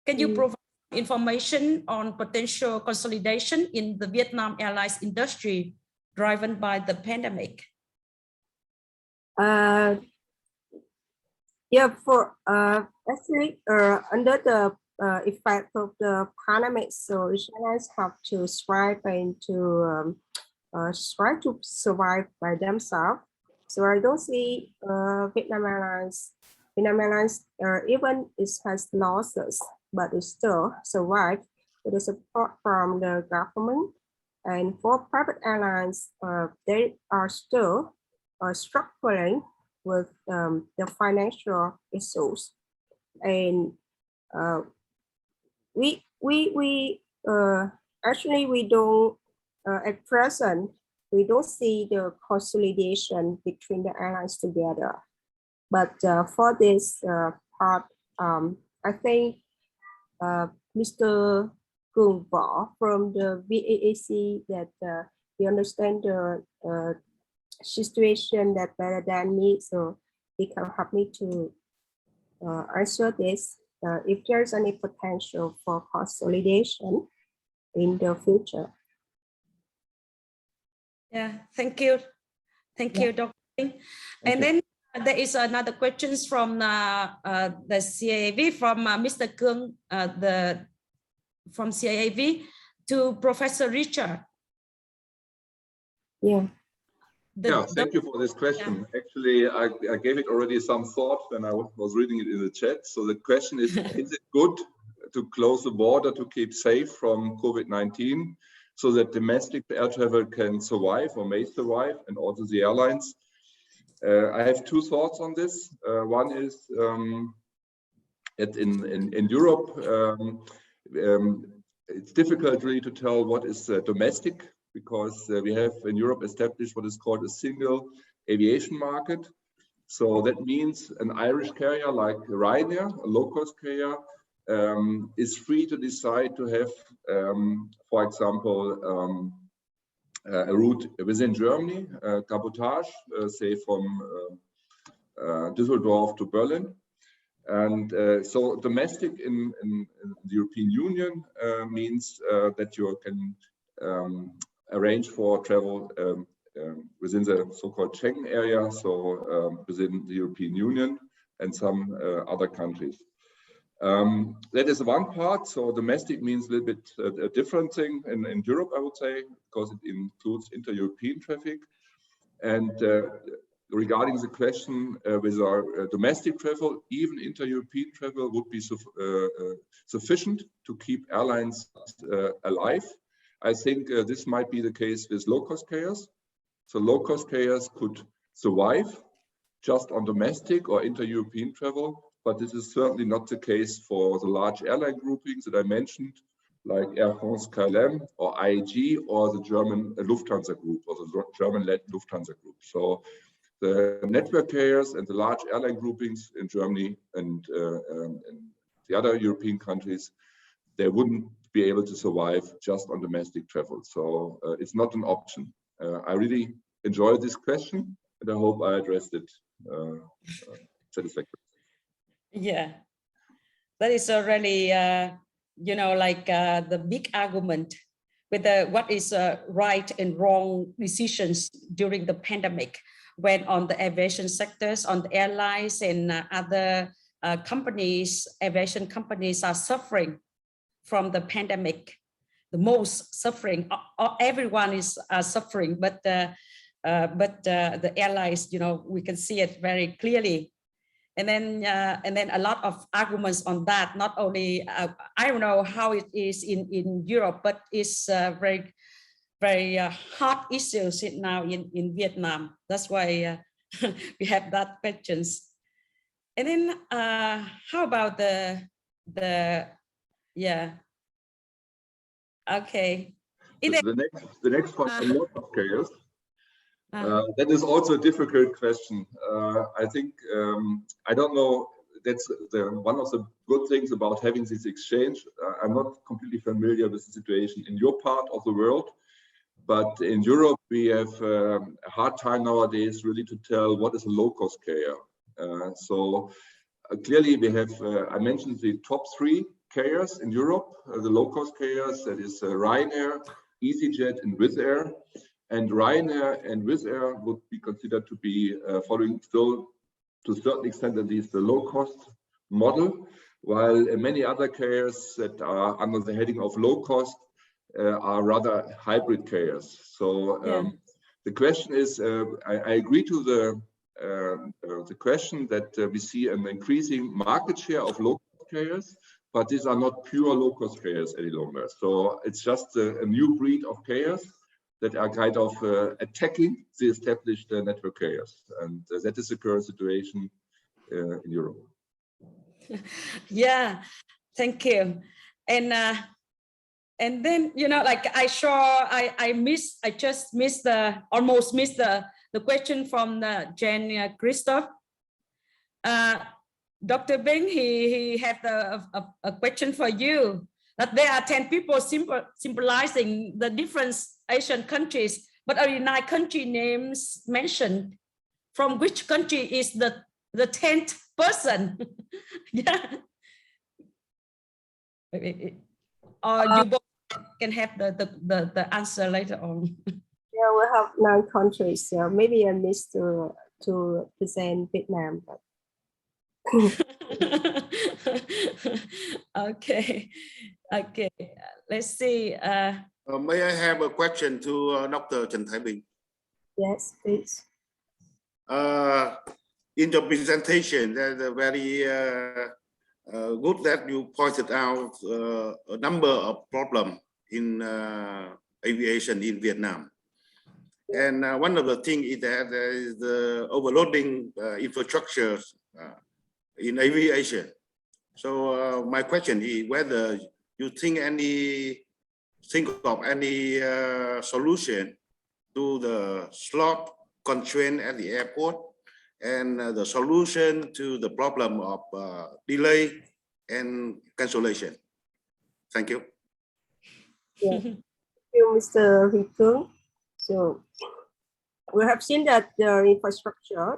Can you provide information on potential consolidation in the Vietnam Airlines industry driven by the pandemic? Yeah, for actually under the effect of the pandemic, so airlines have to strive and to strive to survive by themselves. So I don't see Vietnam Airlines even it has losses, but it still survive with the support from the government. And for private airlines, they are still struggling with the financial issues. And actually we don't at present we don't see the consolidation between the airlines together. But for this part, I think Mr. Kuang Vo from the VAAC that he understand the situation that better than me, so he can help me to answer this if there's any potential for consolidation in the future. Yeah, thank you. Thank you, Dr. Bing. And then there is another questions from the CAV from Mr. Kung, from CAV to Professor Richard. Yeah. Thank you for this question. Actually, I gave it already some thought when I was reading it in the chat. So the question is it good to close the border to keep safe from COVID-19 so that domestic air travel can survive or may survive, and also the airlines? I have two thoughts on this. One is in Europe, it's difficult really to tell what is domestic, because we have in Europe established what is called a single aviation market. So that means an Irish carrier like Ryanair, a low-cost carrier, is free to decide to have, for example, a route within Germany, cabotage, say from Düsseldorf to Berlin. And so domestic in the European Union means that you can arrange for travel within the so-called Schengen area, so within the European Union and some other countries. That is one part. So domestic means a little bit a different thing in Europe, I would say, because it includes inter-European traffic. And regarding the question with our domestic travel, even inter-European travel would be sufficient to keep airlines alive. I think this might be the case with low-cost carriers. So low-cost carriers could survive just on domestic or inter-European travel, but this is certainly not the case for the large airline groupings that I mentioned, like Air France KLM or IAG or the German Lufthansa Group or the German-led Lufthansa Group. So the network carriers and the large airline groupings in Germany and the other European countries, they wouldn't be able to survive just on domestic travel. So it's not an option. I really enjoyed this question, and I hope I addressed it satisfactorily. Yeah, that is already, you know, like the big argument with what is right and wrong decisions during the pandemic, when on the aviation sectors, on the airlines and other companies, aviation companies are suffering from the pandemic, the most suffering. Everyone is suffering, but the airlines, you know, we can see it very clearly. And then a lot of arguments on that. Not only I don't know how it is in Europe, but it's very hot issues now in Vietnam. That's why we have that questions. And then how about the yeah. Okay. The next one, a lot of chaos. That is also a difficult question. I think, I don't know, that's one of the good things about having this exchange. I'm not completely familiar with the situation in your part of the world, but in Europe, we have a hard time nowadays really to tell what is a low-cost carrier. So clearly we have, I mentioned the top three carriers in Europe, the low-cost carriers, that is Ryanair, EasyJet and Wizz Air. And Ryanair and Wizz Air would be considered to be following still, to a certain extent at least, the low-cost model, while many other carriers that are under the heading of low-cost are rather hybrid carriers. So the question is, I agree to the question that we see an increasing market share of low-cost carriers, but these are not pure low-cost carriers any longer. So it's just a new breed of carriers that are kind of attacking the established network carriers. And that is the current situation in Europe. Yeah, thank you. And then, you know, like I just almost missed the question from Jen Christoph. Dr. Bing, he had a question for you. That there are 10 people symbolizing the different Asian countries, but only 9 country names mentioned. From which country is the 10th person? Yeah. Or you both can have the answer later on. Yeah, we have 9 countries. So maybe I missed to present Vietnam. But... Okay. Let's see. May I have a question to Dr. Trần Thái Bình? Yes, please. In your presentation, there's a very good that you pointed out a number of problems in aviation in Vietnam. And one of the things is that there is the overloading infrastructure in aviation. So my question is whether you think of any solution to the slot constraint at the airport and the solution to the problem of delay and cancellation. Thank you. Yeah. Thank you, Mr. Huy Cương. So we have seen that the infrastructure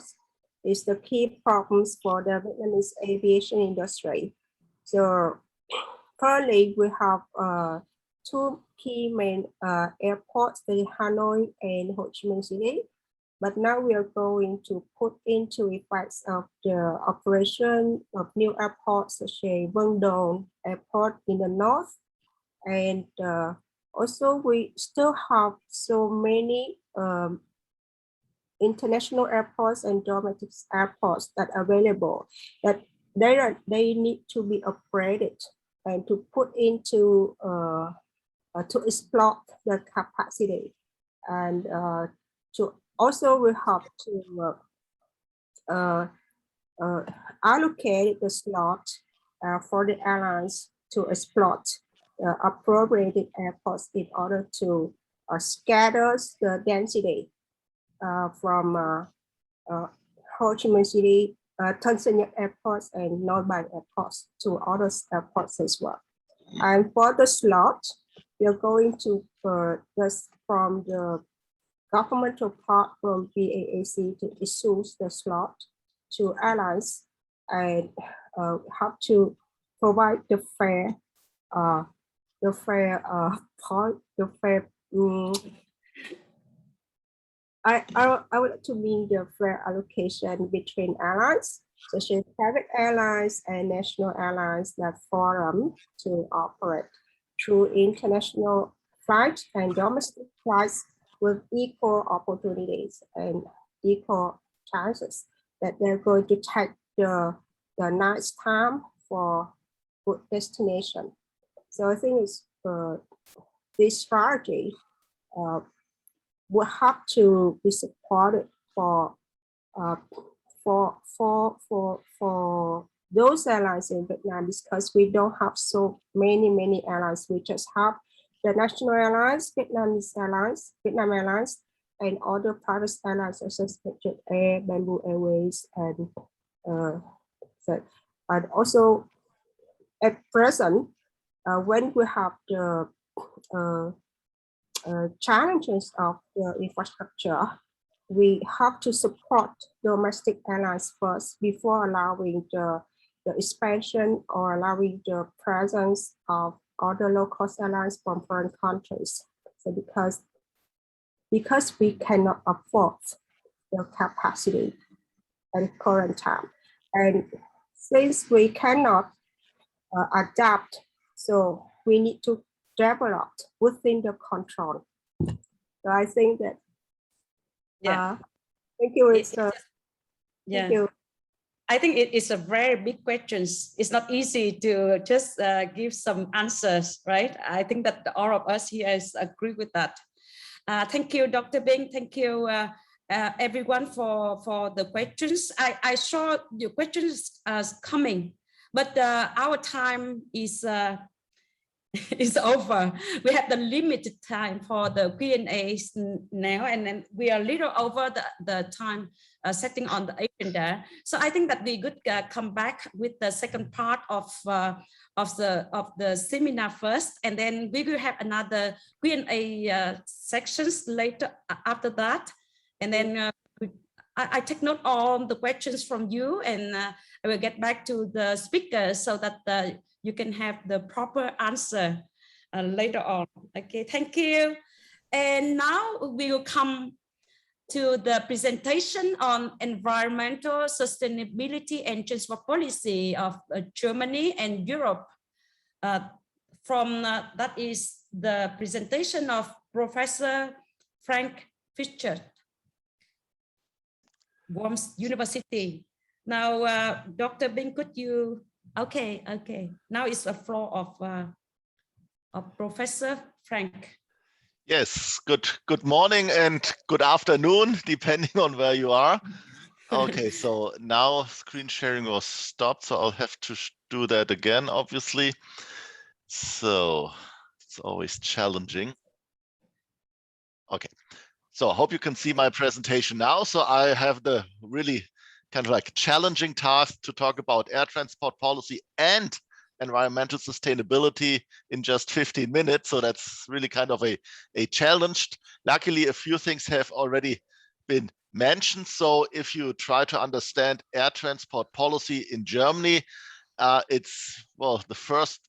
is the key problems for the Vietnamese aviation industry. So currently we have 2 key main airports, the Hanoi and Ho Chi Minh City. But now we are going to put into effect of the operation of new airports such as Vân Đồn Airport in the north. And also we still have so many international airports and domestic airports that are available that they need to be upgraded and to put into to exploit the capacity, and to also we have to allocate the slot for the airlines to exploit appropriated airports in order to scatter the density from Ho Chi Minh City, Tân Sơn Nhất airports and Noi Bai airports to other airports as well. And for the slot, we are going to just from the governmental part from VAA+ to issue the slot to airlines and have to provide the fair I would like to mean the fair allocation between airlines, such as private airlines and national airlines that forum to operate through international flights and domestic flights with equal opportunities and equal chances, that they're going to take the nice time for good destination. So I think it's this strategy will have to be supported for those airlines in Vietnam, because we don't have so many airlines. We just have the national airlines, Vietnam Airlines, and other private airlines such as Jet Air, Bamboo Airways, and also at present, when we have the challenges of the infrastructure, we have to support domestic airlines first before allowing the expansion or allowing the presence of other low-cost airlines from foreign countries. So because we cannot afford the capacity at the current time, and since we cannot adapt, so we need to develop within the control. So I think that. Thank you. Thank you. I think it is a very big question. It's not easy to just give some answers, right? I think that all of us here agree with that. Thank you, Dr. Bing. Thank you, everyone, for the questions. I saw your questions coming, but our time is over. We have the limited time for the Q&As now, and then we are a little over the time setting on the agenda. So I think that we could come back with the second part of the seminar first, and then we will have another Q&A sections later after that. And then I take note on the questions from you, and I will get back to the speakers so that you can have the proper answer later on. Okay, thank you. And now we will come to the presentation on environmental sustainability and transport policy of Germany and Europe. That is the presentation of Professor Frank Fischer, Worms University. Now, Dr. Bing, could you? Okay. Now it's the floor of Professor Frank. Yes, good morning and good afternoon, depending on where you are. Okay, so now screen sharing was stopped, so I'll have to do that again, obviously. So it's always challenging. Okay, so I hope you can see my presentation now. So I have the really kind of like challenging task to talk about air transport policy and environmental sustainability in just 15 minutes. So that's really kind of a challenge. Luckily, a few things have already been mentioned. So if you try to understand air transport policy in Germany, it's, well, the first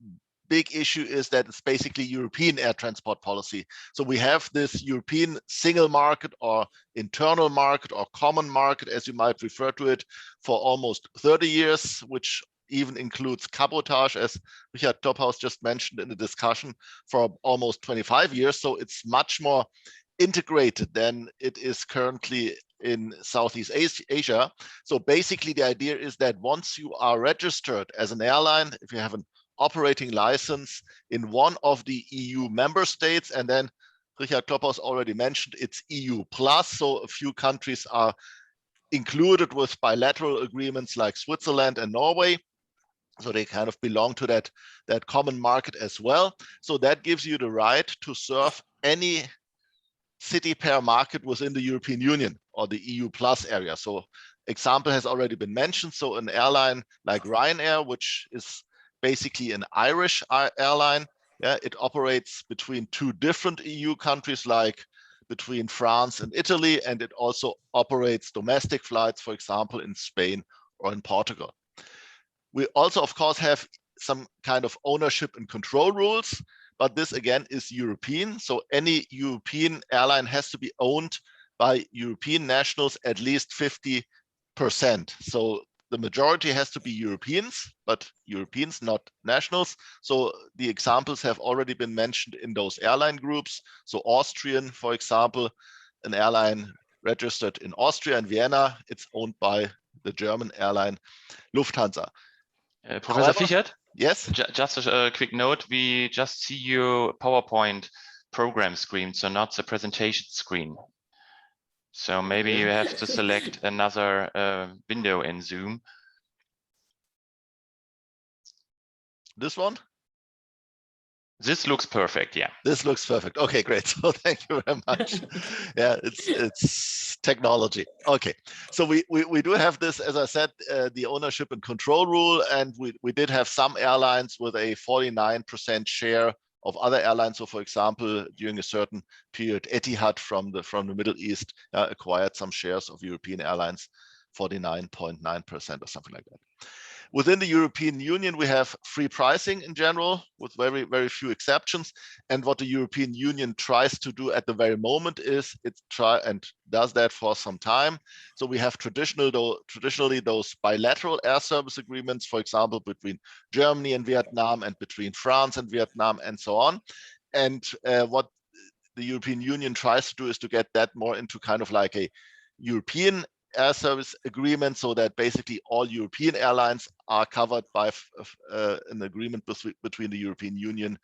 big issue is that it's basically European air transport policy. So we have this European single market or internal market or common market, as you might refer to it, for almost 30 years, which even includes cabotage, as Richard Tophaus just mentioned in the discussion, for almost 25 years. So it's much more integrated than it is currently in Southeast Asia. So basically the idea is that once you are registered as an airline, if you have an operating license in one of the EU member states, and then Richard Tophaus already mentioned it's EU plus, so a few countries are included with bilateral agreements like Switzerland and Norway. So they kind of belong to that common market as well. So that gives you the right to serve any city pair market within the European Union or the EU plus area. So example has already been mentioned. So an airline like Ryanair, which is basically an Irish airline, it operates between two different EU countries, like between France and Italy, and it also operates domestic flights, for example, in Spain or in Portugal. We also, of course, have some kind of ownership and control rules, but this again is European. So any European airline has to be owned by European nationals at least 50%. So the majority has to be Europeans, but Europeans, not nationals. So the examples have already been mentioned in those airline groups. So Austrian, for example, an airline registered in Austria and Vienna, it's owned by the German airline Lufthansa. Professor Fichert? Yes? Just a quick note, we just see your PowerPoint program screen, so not the presentation screen. So maybe you have to select another window in Zoom. This one? This looks perfect, yeah. This looks perfect. Okay, great. So thank you very much. Yeah, it's technology. Okay, so we do have this, as I said, the ownership and control rule, and we did have some airlines with a 49% share of other airlines. So for example, during a certain period, Etihad from the Middle East acquired some shares of European airlines, 49.9% or something like that. Within the European Union, we have free pricing in general, with very, very few exceptions. And what the European Union tries to do at the very moment is it does that for some time. So we have traditionally those bilateral air service agreements, for example, between Germany and Vietnam and between France and Vietnam and so on. And what the European Union tries to do is to get that more into kind of like a European air service agreement, so that basically all European airlines are covered by an agreement between the European Union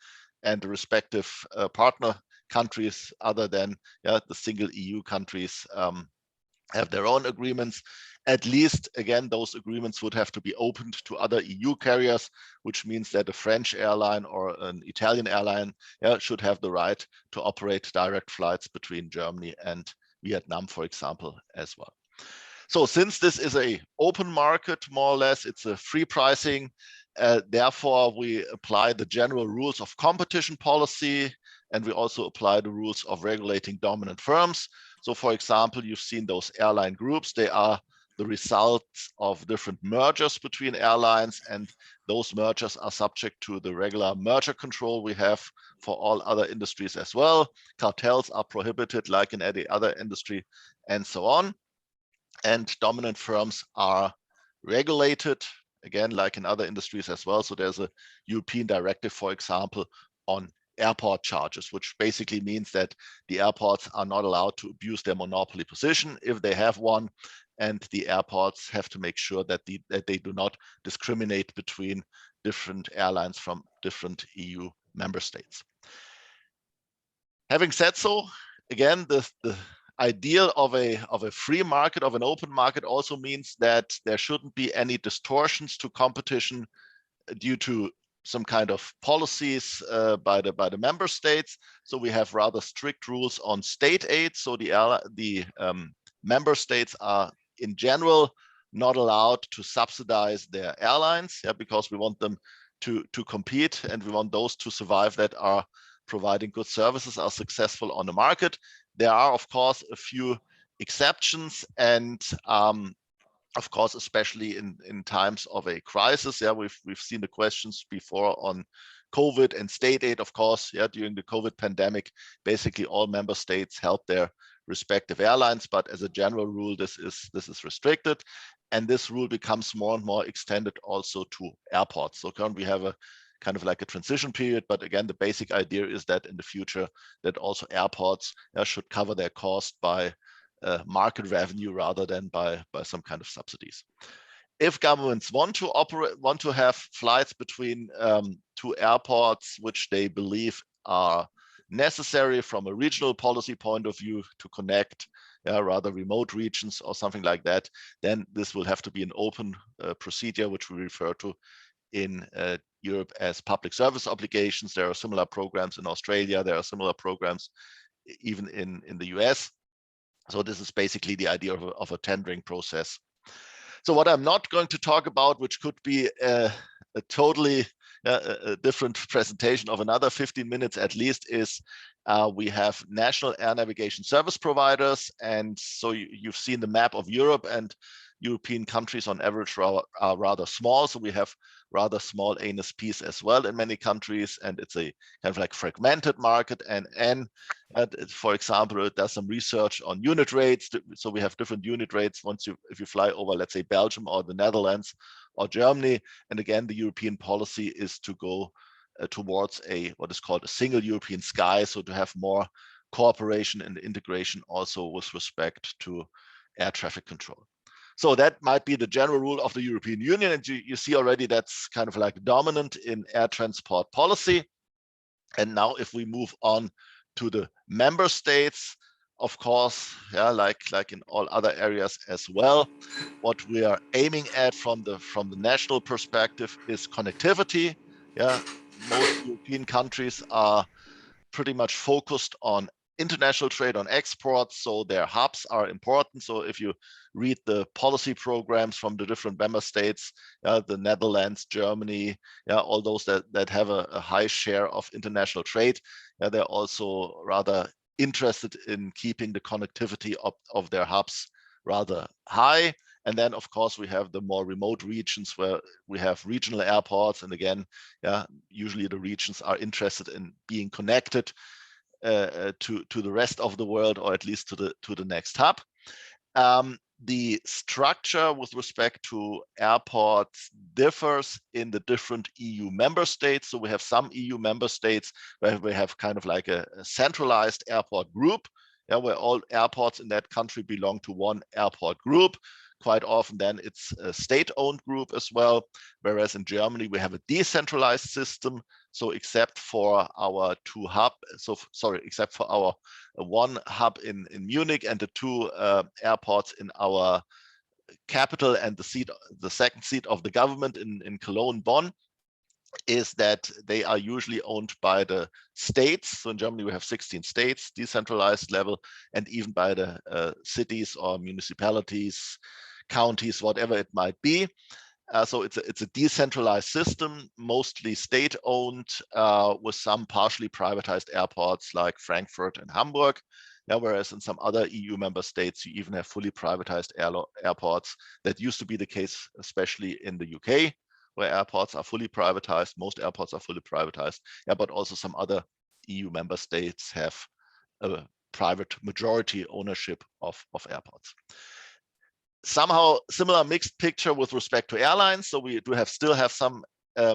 and the respective partner countries, other than the single EU countries have their own agreements. At least, again, those agreements would have to be opened to other EU carriers, which means that a French airline or an Italian airline should have the right to operate direct flights between Germany and Vietnam, for example, as well. So since this is an open market, more or less, it's a free pricing. Therefore, we apply the general rules of competition policy, and we also apply the rules of regulating dominant firms. So for example, you've seen those airline groups. They are the results of different mergers between airlines, and those mergers are subject to the regular merger control we have for all other industries as well. Cartels are prohibited like in any other industry, and so on. And dominant firms are regulated, again, like in other industries as well. So there's a European directive, for example, on airport charges, which basically means that the airports are not allowed to abuse their monopoly position if they have one, and the airports have to make sure that they do not discriminate between different airlines from different EU member states. Having said so, again, the idea of a free market, of an open market, also means that there shouldn't be any distortions to competition due to some kind of policies by the member states. So we have rather strict rules on state aid. So the member states are in general not allowed to subsidize their airlines, because we want them to compete, and we want those to survive that are providing good services, are successful on the market. There are, of course, a few exceptions, and of course, especially in times of a crisis. We've seen the questions before on COVID and state aid. Of course, during the COVID pandemic, basically all member states helped their respective airlines, but as a general rule, this is restricted, and this rule becomes more and more extended also to airports. So currently we have a kind of like a transition period, but again, the basic idea is that in the future, that also airports should cover their cost by market revenue rather than by some kind of subsidies. If governments want to have flights between two airports, which they believe are necessary from a regional policy point of view to connect rather remote regions or something like that, then this will have to be an open procedure, which we refer to in Europe as public service obligations. There are similar programs in Australia. There are similar programs even in the US. So this is basically the idea of a tendering process. So what I'm not going to talk about, which could be a totally a different presentation of another 15 minutes at least, is we have national air navigation service providers. And so you've seen the map of Europe, and European countries on average are rather small. So we have rather small ANSPs as well in many countries, and it's a kind of like fragmented market. And for example, it does some research on unit rates. So we have different unit rates if you fly over, let's say, Belgium or the Netherlands or Germany. And again, the European policy is to go towards what is called a single European sky. So to have more cooperation and integration also with respect to air traffic control. So that might be the general rule of the European Union. And you see already that's kind of like dominant in air transport policy. And now if we move on to the member states, of course, like in all other areas as well, what we are aiming at from the national perspective is connectivity. Most European countries are pretty much focused on international trade, on exports, so their hubs are important. So if you read the policy programs from the different member states, the Netherlands, Germany, all those that have a high share of international trade, they're also rather interested in keeping the connectivity of their hubs rather high. And then, of course, we have the more remote regions where we have regional airports. And again, usually the regions are interested in being connected to the rest of the world, or at least to the next hub. The structure with respect to airports differs in the different EU member states. So we have some EU member states where we have kind of like a centralized airport group, where all airports in that country belong to one airport group. Quite often then it's a state-owned group as well, whereas in Germany we have a decentralized system. So except for our except for our one hub in Munich and the two airports in our capital and the second seat of the government in Cologne, Bonn, is that they are usually owned by the states. So in Germany, we have 16 states, decentralized level, and even by the cities or municipalities, counties, whatever it might be. So it's a decentralized system, mostly state-owned, with some partially privatized airports like Frankfurt and Hamburg. Yeah, whereas in some other EU member states, you even have fully privatized airports. That used to be the case, especially in the UK, where airports are fully privatized. Most airports are fully privatized. Yeah, but also some other EU member states have a private majority ownership of airports. Somehow similar mixed picture with respect to airlines. So we do still have some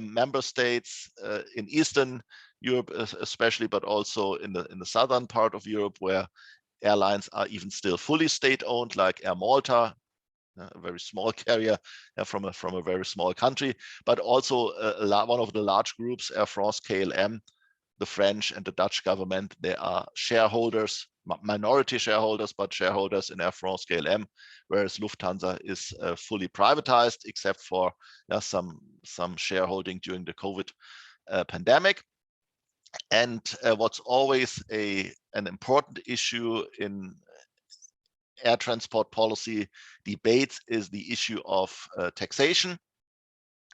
member states in Eastern Europe, especially, but also in the southern part of Europe, where airlines are even still fully state-owned, like Air Malta, a very small carrier from a very small country, but also one of the large groups, Air France, KLM, the French and the Dutch government. They are shareholders, minority shareholders, but shareholders in Air France, KLM, whereas Lufthansa is fully privatized, except for some shareholding during the COVID pandemic. And what's always an important issue in air transport policy debates is the issue of taxation.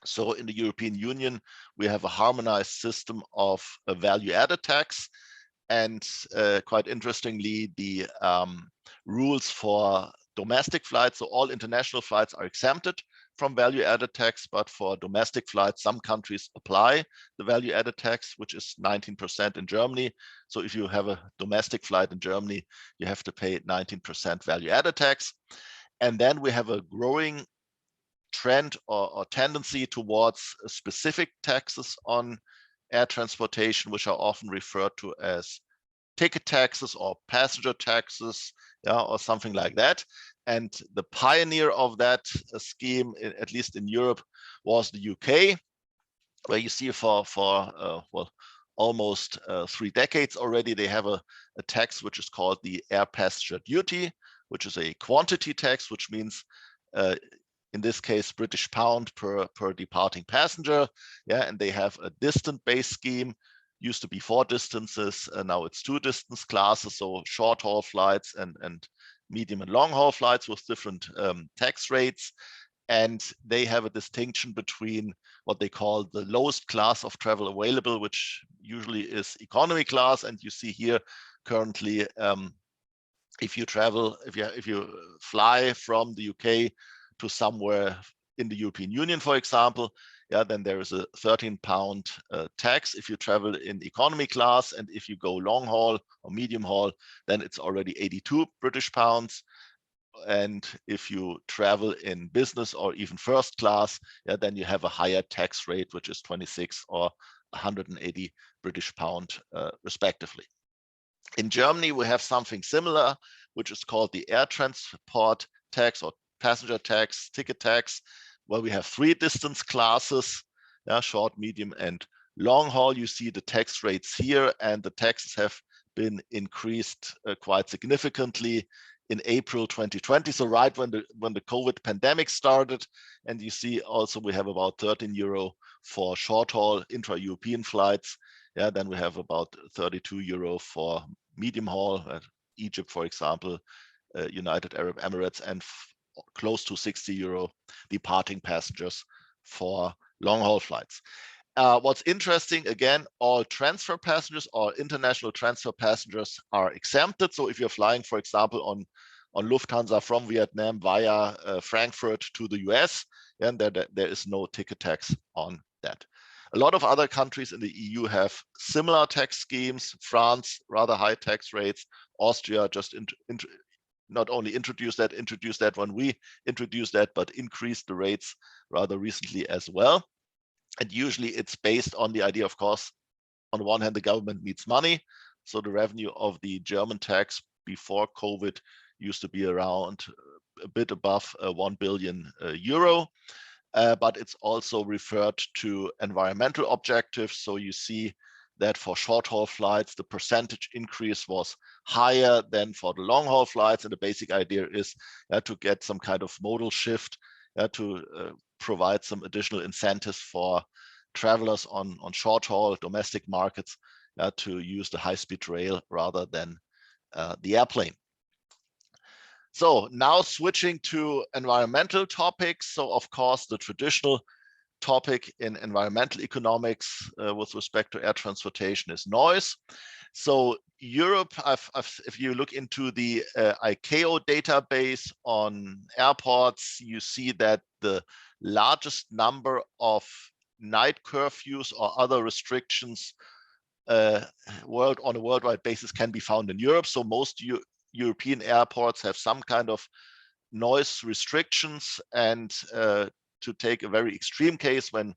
So in the European Union, we have a harmonized system of a value-added tax. And quite interestingly, the rules for domestic flights, so all international flights are exempted from value-added tax, but for domestic flights, some countries apply the value-added tax, which is 19% in Germany. So if you have a domestic flight in Germany, you have to pay 19% value-added tax. And then we have a growing trend or tendency towards specific taxes on air transportation, which are often referred to as ticket taxes or passenger taxes, or something like that. And the pioneer of that scheme, at least in Europe, was the UK, where you see for well, almost 3 decades already, they have a tax which is called the air passenger duty, which is a quantity tax, which means in this case, British pound per departing passenger. Yeah, and they have a distant-based scheme. Used to be 4 distances, now it's 2 distance classes, so short-haul flights and medium and long-haul flights with different tax rates. And they have a distinction between what they call the lowest class of travel available, which usually is economy class. And you see here currently, if you fly from the UK to somewhere in the European Union, for example, then there is a £13 tax if you travel in economy class, and if you go long haul or medium haul, then it's already 82 British pounds. And if you travel in business or even first class, then you have a higher tax rate, which is 26 or 180 British pound respectively. In Germany, we have something similar, which is called the air transport tax or passenger tax, ticket tax, where we have 3 distance classes, short, medium, and long haul. You see the tax rates here, and the taxes have been increased quite significantly in April 2020. So right when the COVID pandemic started, and you see also we have about €13 for short haul intra-European flights. Then we have about €32 for medium haul, Egypt, for example, United Arab Emirates, and close to €60 departing passengers for long haul flights. What's interesting, again, all transfer passengers or international transfer passengers are exempted. So if you're flying, for example, on Lufthansa from Vietnam via Frankfurt to the US, and there is no ticket tax on that. A lot of other countries in the EU have similar tax schemes. France, rather high tax rates. Austria just not only introduced that when we introduced that, but increased the rates rather recently as well. And usually it's based on the idea, of course, on the one hand, the government needs money. So the revenue of the German tax before COVID used to be around a bit above €1 billion. But it's also referred to environmental objectives. So you see that for short haul flights, the percentage increase was higher than for the long haul flights. And the basic idea is to get some kind of modal shift, to provide some additional incentives for travelers on short haul domestic markets to use the high-speed rail rather than the airplane. So now switching to environmental topics. So of course, the traditional topic in environmental economics with respect to air transportation is noise. So Europe, if you look into the ICAO database on airports, you see that the largest number of night curfews or other restrictions on a worldwide basis can be found in Europe. So most European airports have some kind of noise restrictions. And to take a very extreme case, when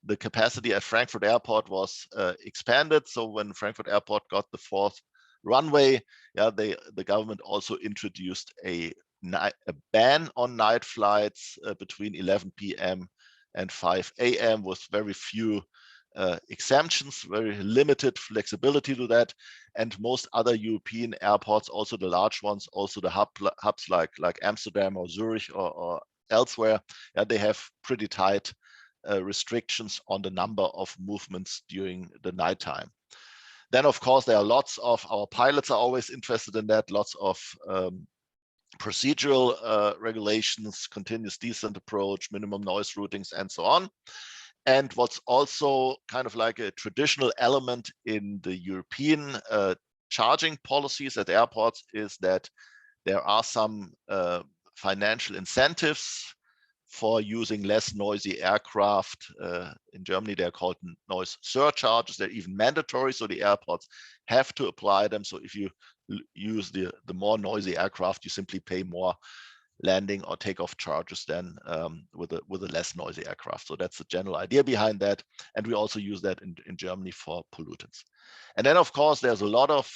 the capacity at Frankfurt Airport was expanded, so when Frankfurt Airport got the 4th runway, the government also introduced a ban on night flights between 11 p.m. and 5 a.m. with very few exemptions, very limited flexibility to that. And most other European airports, also the large ones, also the hubs like Amsterdam or Zurich or elsewhere, they have pretty tight restrictions on the number of movements during the nighttime. Then, of course, there are lots of, our pilots are always interested in that, lots of procedural regulations, continuous descent approach, minimum noise routings, and so on. And what's also kind of like a traditional element in the European charging policies at airports is that there are some financial incentives for using less noisy aircraft. In Germany, they're called noise surcharges. They're even mandatory, so the airports have to apply them. So if you use the more noisy aircraft, you simply pay more landing or takeoff charges than with a less noisy aircraft. So that's the general idea behind that. And we also use that in Germany for pollutants. And then, of course, there's a lot of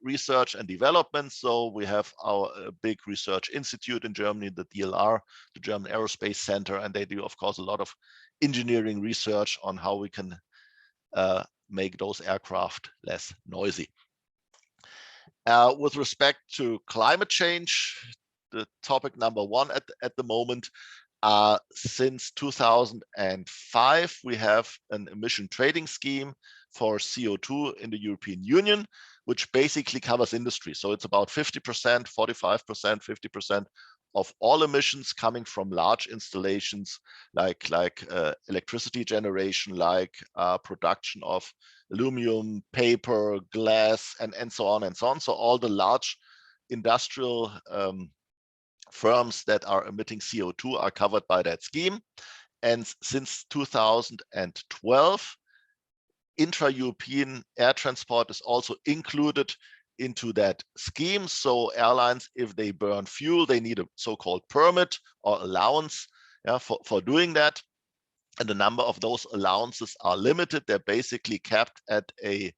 research and development. So we have our big research institute in Germany, the DLR, the German Aerospace Center, and they do, of course, a lot of engineering research on how we can make those aircraft less noisy. With respect to climate change, the topic number one at the moment, since 2005, we have an emission trading scheme for CO2 in the European Union, which basically covers industry. So it's about 50%, 45%, 50% of all emissions coming from large installations like electricity generation, like production of aluminum, paper, glass, and so on and so on. So all the large industrial firms that are emitting CO2 are covered by that scheme. And since 2012, intra-European air transport is also included into that scheme. So airlines, if they burn fuel, they need a so-called permit or allowance for doing that. And the number of those allowances are limited. They're basically capped at a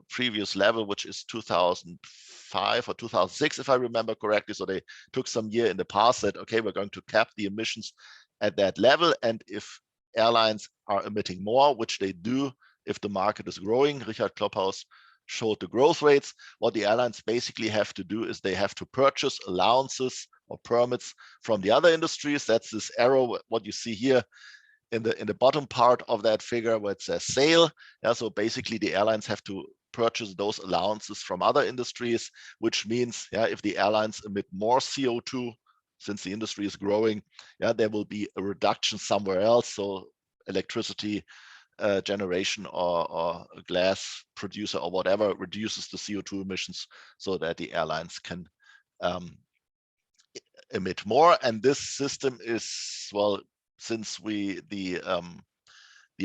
previous level, which is 2005 or 2006, if I remember correctly. So they took some year in the past that, okay, we're going to cap the emissions at that level. And if airlines are emitting more, which they do if the market is growing, Richard Klopphaus showed the growth rates, what the airlines basically have to do is they have to purchase allowances or permits from the other industries. That's this arrow, what you see here in the bottom part of that figure where it says sale. So basically the airlines have to purchase those allowances from other industries, which means if the airlines emit more CO2, since the industry is growing, there will be a reduction somewhere else. So electricity generation or a glass producer or whatever reduces the CO2 emissions so that the airlines can emit more. And this system is, well, since the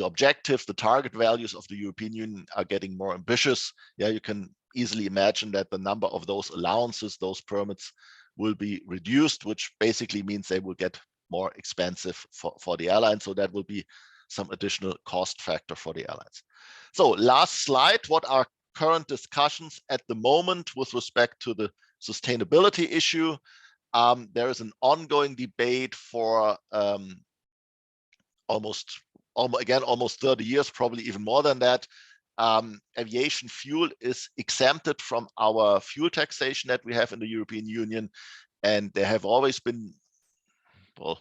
objectives, the target values of the European Union are getting more ambitious, you can easily imagine that the number of those allowances, those permits, will be reduced, which basically means they will get more expensive for the airlines. So that will be some additional cost factor for the airlines. So last slide, what are current discussions at the moment with respect to the sustainability issue? There is an ongoing debate for almost 30 years, probably even more than that. Aviation fuel is exempted from our fuel taxation that we have in the European Union. And there have always been, well,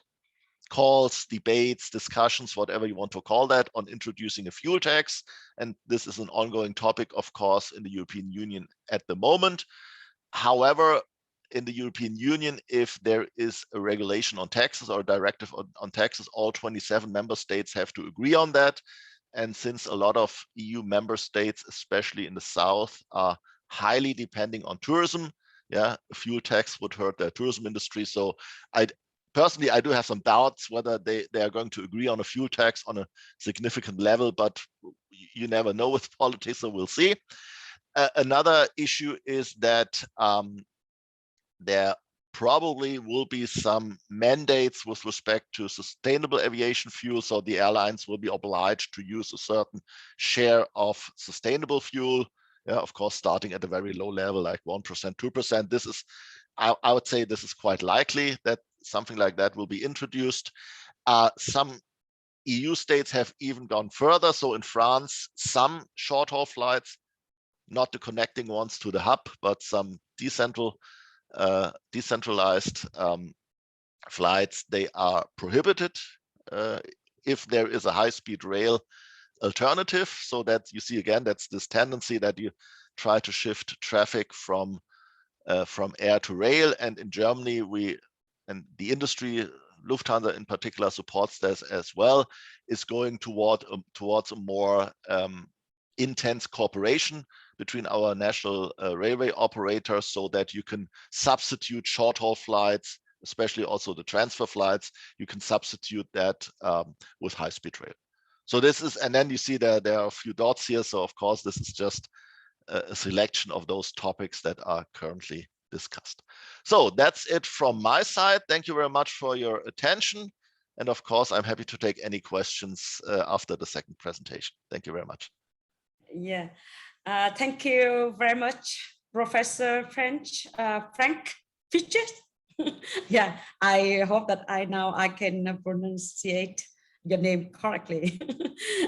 calls, debates, discussions, whatever you want to call that, on introducing a fuel tax. And this is an ongoing topic, of course, in the European Union at the moment. However, in the European Union, if there is a regulation on taxes or a directive on taxes, all 27 member states have to agree on that. And since a lot of EU member states, especially in the south, are highly depending on tourism. Yeah, a fuel tax would hurt the tourism industry. So personally, I do have some doubts whether they are going to agree on a fuel tax on a significant level, but you never know with politics, so we'll see. Another issue is that there probably will be some mandates with respect to sustainable aviation fuel. So the airlines will be obliged to use a certain share of sustainable fuel. Yeah, of course, starting at a very low level, like 1%, 2%. This is, I would say this is quite likely that something like that will be introduced. Some EU states have even gone further. So in France, some short-haul flights, not the connecting ones to the hub, but some decentralized flights, they are prohibited if there is a high-speed rail alternative. So that you see again, that's this tendency that you try to shift traffic from air to rail. And in Germany, and the industry, Lufthansa in particular, supports this as well, is going towards a more intense cooperation between our national railway operators, so that you can substitute short-haul flights, especially also the transfer flights, you can substitute that with high-speed rail. So this is, and then you see that there are a few dots here. So of course, this is just a selection of those topics that are currently discussed. So that's it from my side. Thank you very much for your attention. And of course, I'm happy to take any questions after the second presentation. Thank you very much. Yeah, thank you very much, Professor Frank Fischer. Yeah, I hope that I can pronunciate your name correctly.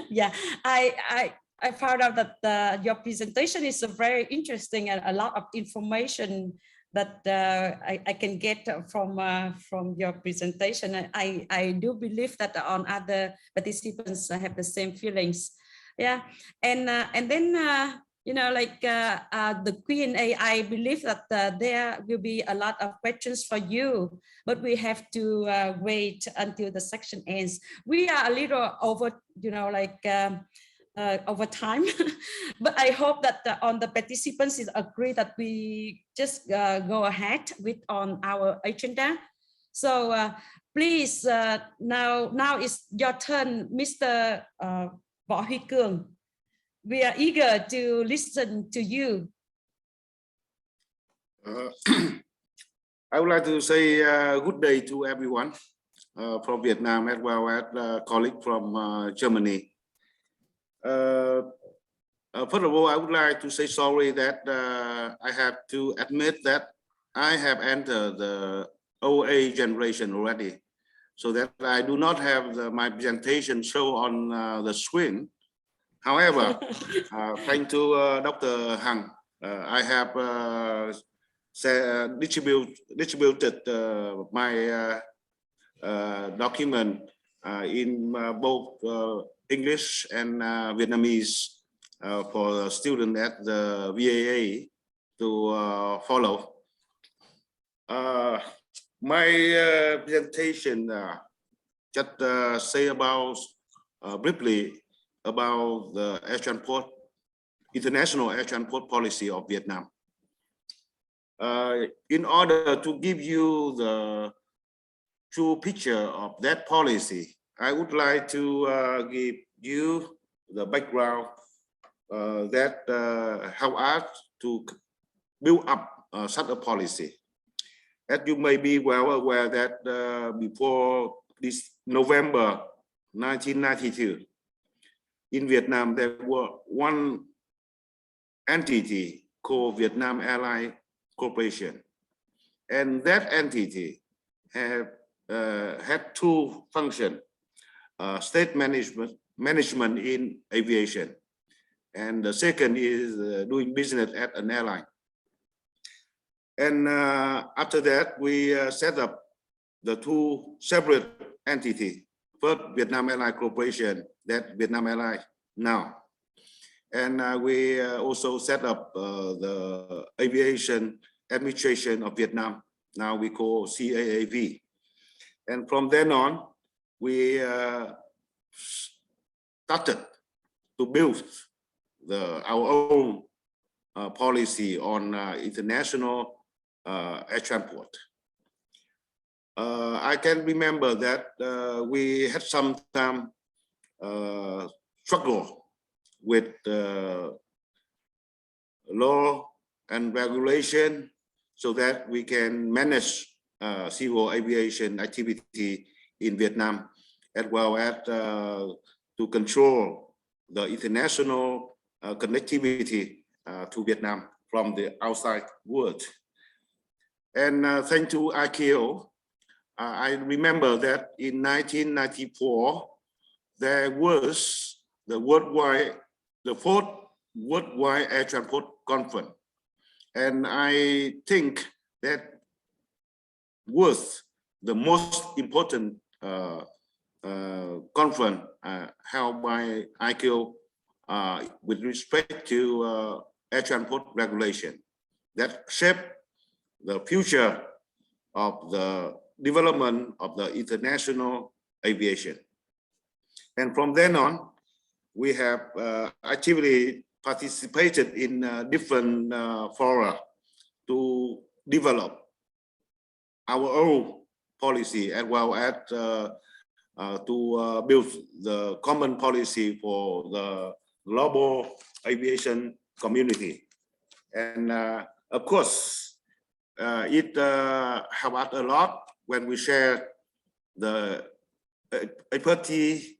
Yeah, I found out that your presentation is very interesting and a lot of information that I can get from your presentation. And I do believe that on other participants have the same feelings. Yeah, and then you know, like the Q&A, I believe that there will be a lot of questions for you, but we have to wait until the section ends. We are a little over, you know, like over time, but I hope that on the participants is agree that we just go ahead with on our agenda. So please, now it's your turn, Mr. Võ Huy Cường. We are eager to listen to you. I would like to say good day to everyone from Vietnam, as well as colleague from Germany. First of all, I would like to say sorry that I have to admit that I have entered the OA generation already, so that I do not have my presentation show on the screen. However, thanks to Dr. Hằng, I have distributed my document in both English and Vietnamese for students at the VAA to follow. My presentation just say about briefly about the air transport, international air transport policy of Vietnam. In order to give you the true picture of that policy, I would like to give you the background that help us to build up such a policy. As you may be well aware that before this November 1992, in Vietnam, there was one entity called Vietnam Airlines Corporation. And that entity had two functions, state management in aviation. And the second is doing business at an airline. And after that, we set up the two separate entities. First, Vietnam Airlines Corporation, that Vietnam Airlines now. And we also set up the Aviation Administration of Vietnam, now we call CAAV. And from then on, we started to build our own policy on international air transport. I can remember that we had some time struggle with law and regulation so that we can manage civil aviation activity in Vietnam, as well as to control the international connectivity to Vietnam from the outside world. And thanks to ICAO, I remember that in 1994, there was the fourth worldwide air transport conference. And I think that was the most important conference held by ICAO with respect to air transport regulation that shaped the future of the development of the international aviation. And from then on, we have actively participated in different fora to develop our own policy, as well as to build the common policy for the global aviation community. And of course, it helped us a lot when we share the expertise,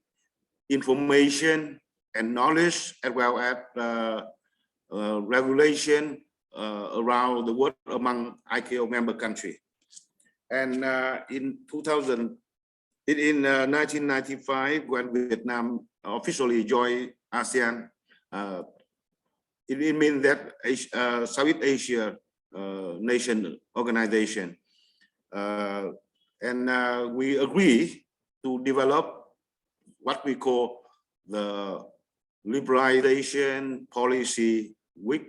information, and knowledge, as well as regulation around the world among ICAO member countries. And in 1995, when Vietnam officially joined Asean, it means that Southeast Asia nation organization, and we agree to develop what we call the liberalization policy, which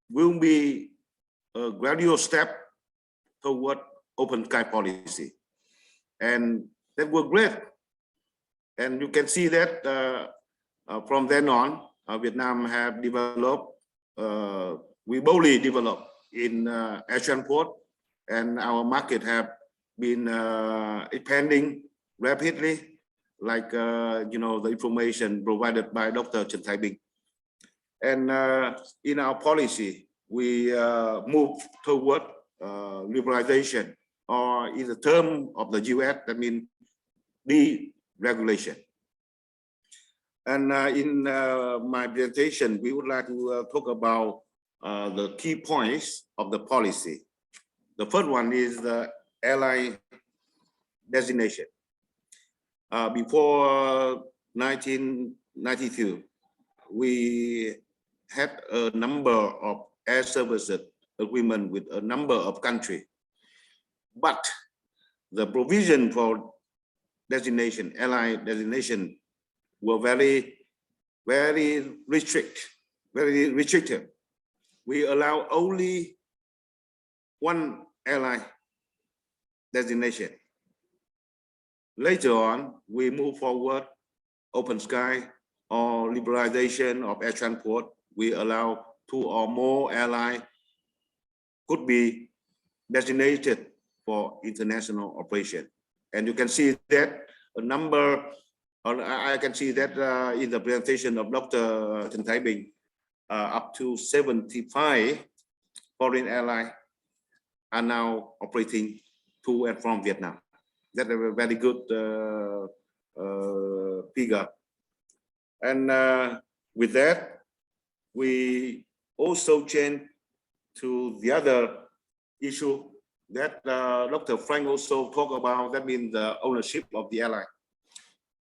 will be a gradual step toward open sky policy. And that was great. And you can see that from then on, Vietnam have developed, we boldly developed in air transport, and our market have been expanding rapidly, like you know, the information provided by Dr. Trần Thái Bình. And in our policy, we move toward liberalization, or in the term of the US, that means deregulation. And in my presentation, we would like to talk about the key points of the policy. The first one is the airline designation. Before 1992, we had a number of air services agreement with a number of countries, but the provision for designation, airline designation, were very restrictive. We allow only one airline designation. Later on, we move forward, open sky or liberalization of air transport. We allow 2 or more airlines could be designated for international operation. And you can see that a number, I can see that in the presentation of Dr. Trần Thái Bình, up to 75 foreign airlines are now operating to and from Vietnam. That's a very good figure. And with that, we also change to the other issue that Dr. Frank also talked about, that means the ownership of the airline.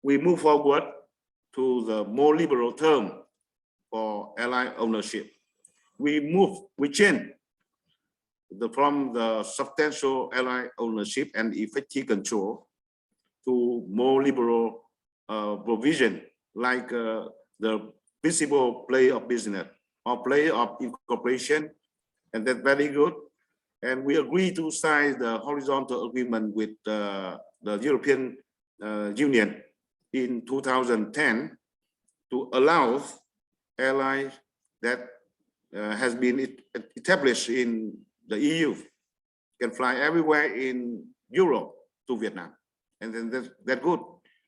We move forward to the more liberal term for airline ownership. We change from the substantial airline ownership and effective control to more liberal provision, like the visible play of business or play of incorporation, and that's very good. And we agree to sign the horizontal agreement with the European Union in 2010 to allow airlines that has been established in the EU, can fly everywhere in Europe to Vietnam, and then that's good,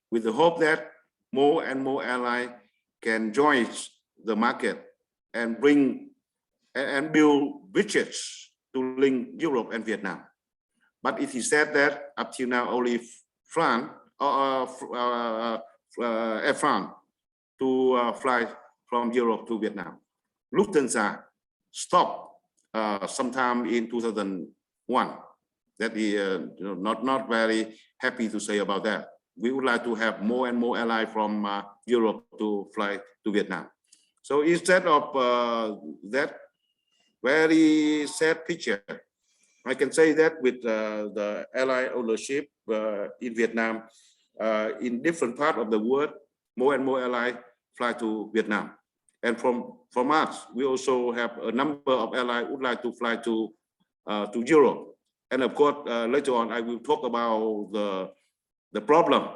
with the hope that more and more airlines can join the market and bring and build bridges to link Europe and Vietnam. But it is said that up till now only France Air France to fly from Europe to Vietnam. Lufthansa stopped sometime in 2001. That is not very happy to say about that. We would like to have more and more airlines from Europe to fly to Vietnam. So instead of that very sad picture, I can say that with the airline ownership in Vietnam, in different parts of the world, more and more airlines fly to Vietnam. And from us, we also have a number of airlines who would like to fly to Europe. And of course, later on, I will talk about the problem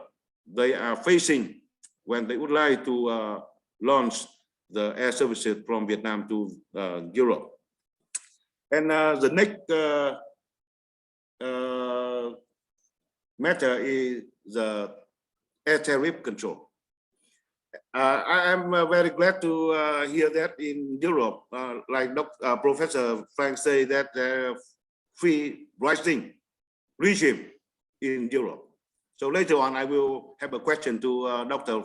they are facing when they would like to launch the air services from Vietnam to Europe. And the next matter is the air tariff control. I am very glad to hear that in Europe, like Professor Frank say, that free pricing regime in Europe. So later on, I will have a question to Dr.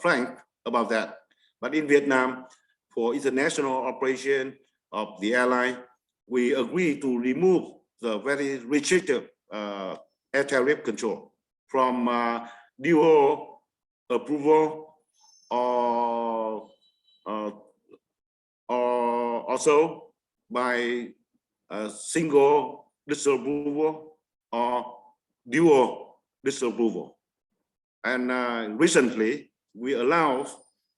Frank about that. But in Vietnam, for international operation of the airline, we agree to remove the very restrictive air tariff control from dual approval or also by a single disapproval or dual disapproval. And recently, we allow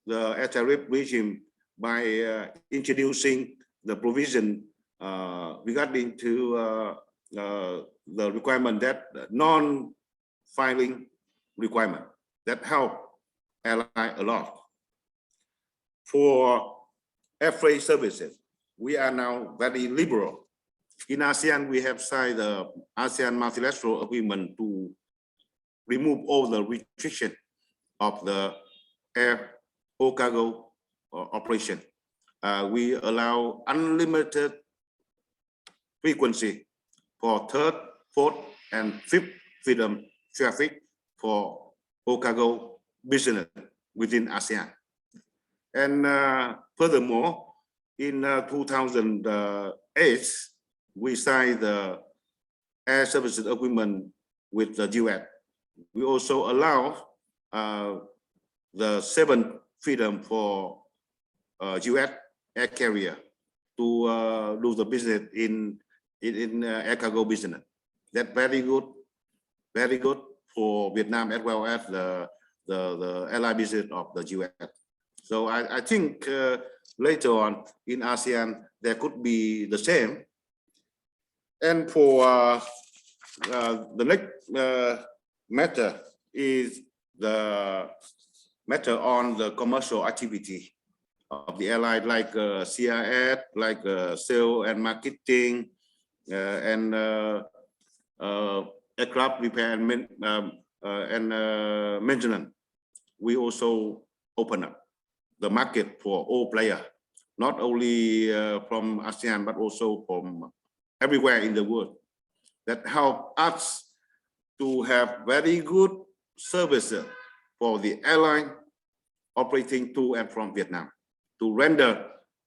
the air tariff regime by introducing the provision regarding to the requirement that non-filing requirement that help airline a lot. For air freight services, we are now very liberal. In ASEAN, we have signed the ASEAN multilateral agreement to remove all the restriction of the air or cargo operation. We allow unlimited frequency for third, fourth, and fifth freedom traffic for all cargo business within ASEAN. And furthermore, in 2008, we signed the air services agreement with the US. We also allow the seventh freedom for US air carrier to do the business in air cargo business. That's very good for Vietnam as well as the airline business of the US. So I think later on in ASEAN there could be the same. And for the next matter is the matter on the commercial activity of the airline, like CRS, like sale and marketing, and aircraft repair and maintenance. We also open up the market for all players, not only from ASEAN, but also from everywhere in the world, that help us to have very good services for the airline operating to and from Vietnam, to render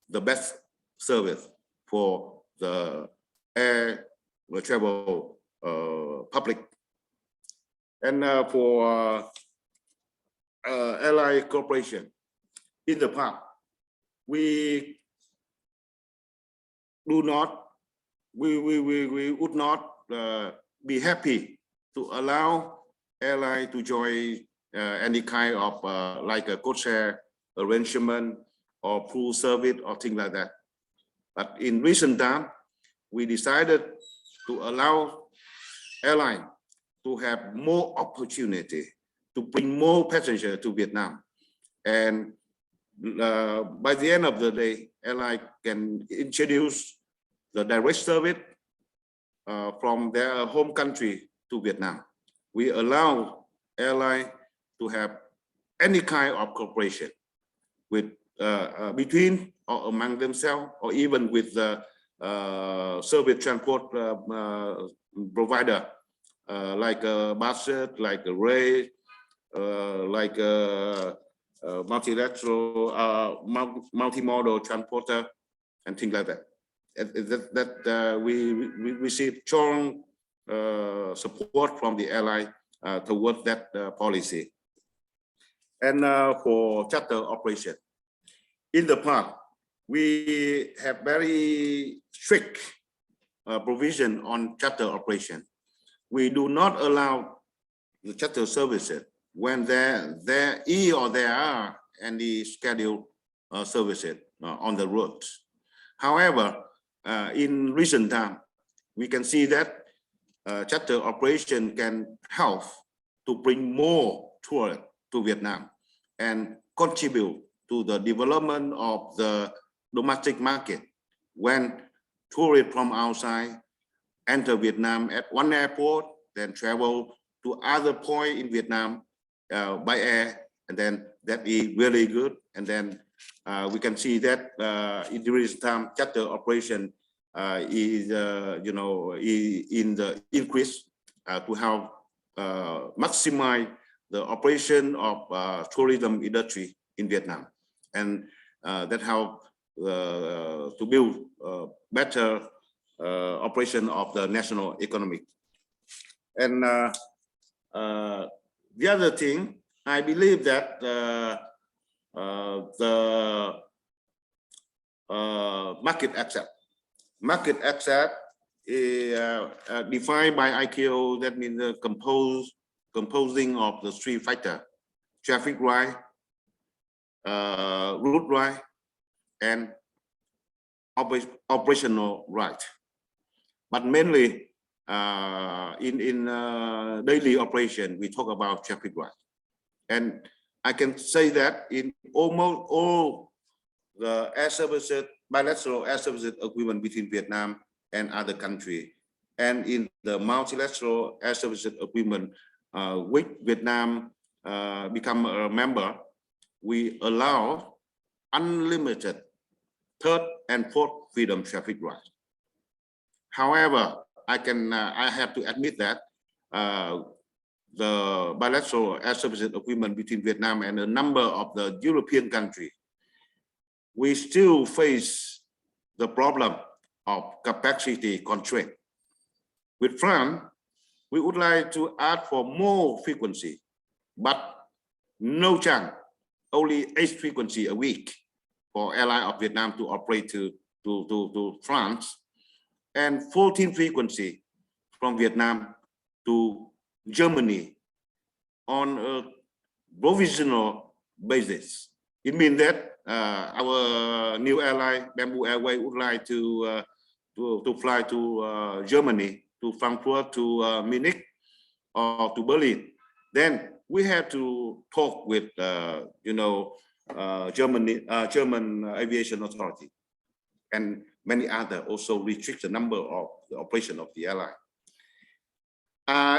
the best service for the air travel public. And for airline corporation, in the past, we would not be happy to allow airline to join any kind of like a code share arrangement or pool service or things like that. But in recent time, we decided to allow airline to have more opportunity to bring more passengers to Vietnam. And by the end of the day, airline can introduce the direct service from their home country to Vietnam. We allow airline to have any kind of cooperation with between or among themselves, or even with the service transport provider like buses, like a rail, like multilateral, multimodal transporter, and things like that. We receive strong support from the airline towards that policy. And for charter operation, in the past, we have very strict provision on charter operation. We do not allow the charter services when there are any scheduled services on the roads. However, in recent time, we can see that charter operation can help to bring more tourists to Vietnam and contribute to the development of the domestic market. When tourists from outside enter Vietnam at one airport, then travel to other point in Vietnam by air, and then that is really good. And then we can see that in recent time, charter operation is in the increase to help maximize the operation of tourism industry in Vietnam, and that help to build better operation of the national economy. And the other thing, I believe that the market access is defined by ICAO. That means the composing of the three factors: traffic right, route right, and operational right. But mainly in daily operation, we talk about traffic right. And I can say that in almost all the air services, bilateral air services agreement between Vietnam and other countries, and in the multilateral air services agreement which Vietnam become a member, we allow unlimited third and fourth freedom traffic rights. However, I have to admit that the bilateral air services agreement between Vietnam and a number of the European countries, we still face the problem of capacity constraint. With France, we would like to ask for more frequency, but no chance, only 8 frequency a week for airline of Vietnam to operate to France, and 14 frequency from Vietnam to Germany on a provisional basis. It means that our new airline, Bamboo Airways, would like to fly to Germany, to Frankfurt, to Munich, or to Berlin. Then we have to talk with German Aviation Authority, and many other also restrict the number of the operation of the airline.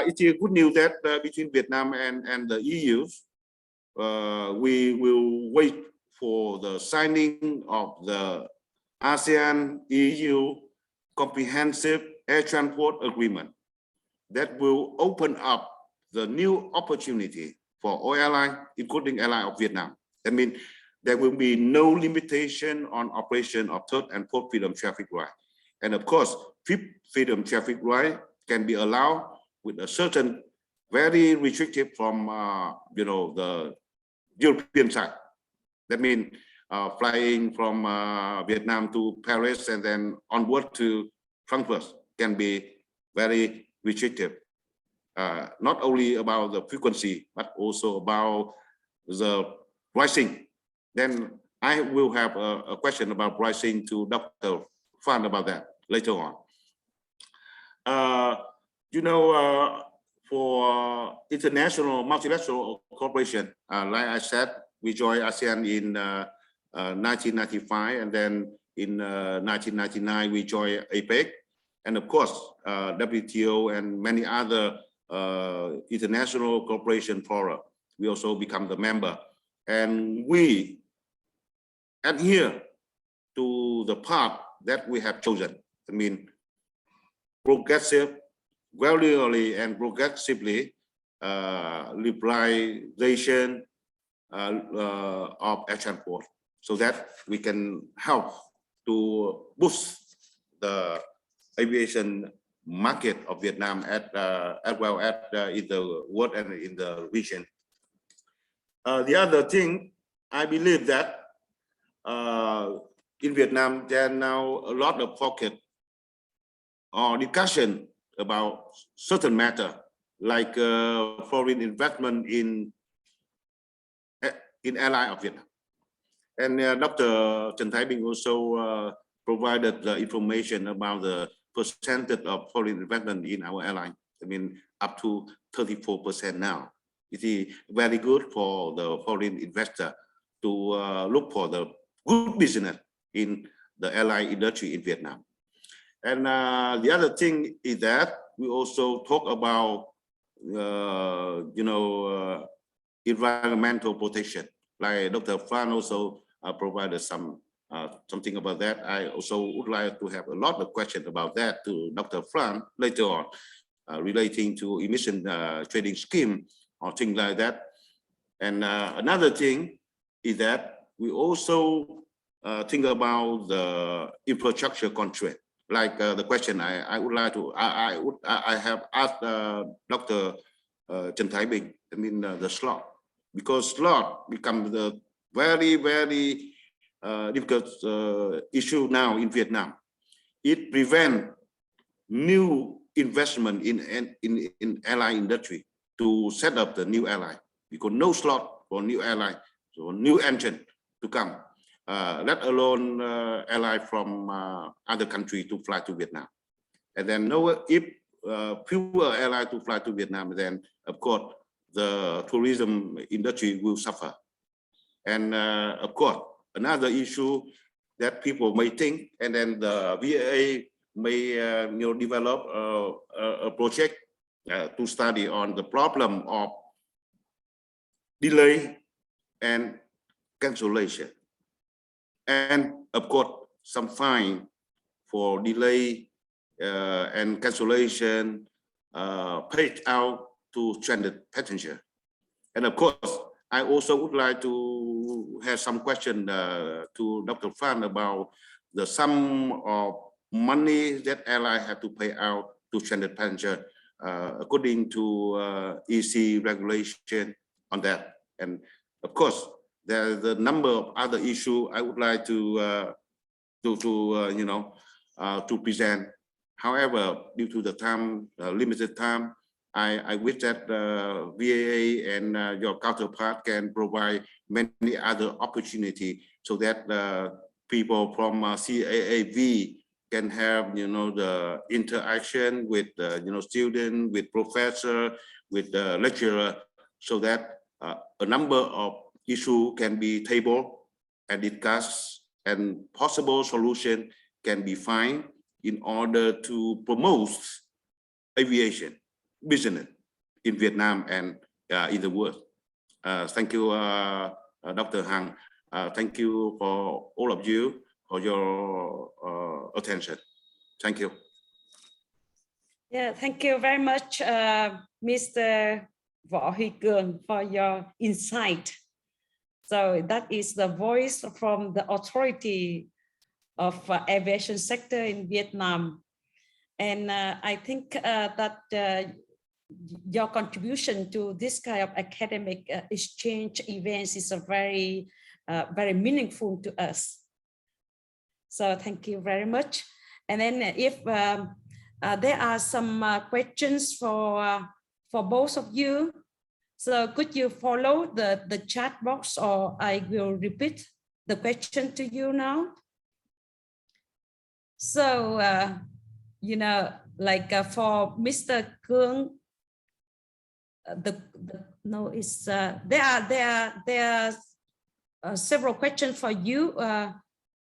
It is good news that between Vietnam and the EU, we will wait for the signing of the Asean EU comprehensive air transport agreement that will open up the new opportunity for all airlines, including airline of Vietnam. That means there will be no limitation on operation of third and fourth freedom traffic right. And of course, fifth freedom traffic right can be allowed with a certain very restrictive from the European side. That means flying from Vietnam to Paris and then onward to Frankfurt can be very restrictive. Not only about the frequency, but also about the pricing. Then I will have a question about pricing to Dr. Phan about that later on. For international multilateral cooperation, like I said, we joined ASEAN in 1995, and then in 1999 we joined APEC, and of course WTO and many other international cooperation fora. We also become the member, and we adhere to the path that we have chosen. I mean, progressive, gradually and progressively liberalization of air transport, so that we can help to boost the aviation market of Vietnam as well as in the world and in the region. The other thing, I believe that in Vietnam there are now a lot of focus or discussion about certain matter like foreign investment in airline of Vietnam. And Dr. Trần Thái Bình also provided the information about the percentage of foreign investment in our airline. I mean, up to 34% now. It is very good for the foreign investor to look for the good business in the airline industry in Vietnam. And the other thing is that we also talk about, environmental protection. Like Dr. Phan also provided something about that. I also would like to have a lot of questions about that to Dr. Phan later on, relating to emission trading scheme or things like that. And another thing is that we also think about the infrastructure constraint. Like the question I would like to, I have asked Dr. Trần Thái Bình, I mean the slot, because slot becomes the very, very difficult issue now in Vietnam. It prevents new investment in airline industry to set up the new airline, because no slot for new airline, so new engine to come, let alone airline from other countries to fly to Vietnam. And then if fewer airlines to fly to Vietnam, then of course the tourism industry will suffer. And of course, another issue that people may think, and then the VAA may develop a project to study on the problem of delay and cancellation, and of course some fine for delay and cancellation paid out to stranded passenger. And of course, I also would like to have some question to Dr. Phan about the sum of money that airline have to pay out to stranded passenger according to EC regulation on that. And of course, there's a number of other issues I would like to present. However, due to the time, limited time, I wish that VAA and your counterpart can provide many other opportunities so that people from CAAV can have, the interaction with, student, with professor, with the lecturer, so that a number of issues can be tabled and discussed, and possible solution can be found in order to promote aviation business in Vietnam and in the world. Thank you, Dr. Hằng. Thank you for all of you for your attention. Thank you. Yeah, thank you very much, Mr. Võ Huy Cường, for your insight. So that is the voice from the authority of aviation sector in Vietnam. And I think that your contribution to this kind of academic exchange events is a very, very meaningful to us. So thank you very much. And then if there are some questions for both of you, so could you follow the chat box, or I will repeat the question to you now? So, like for Mr. Cương, there several questions for you,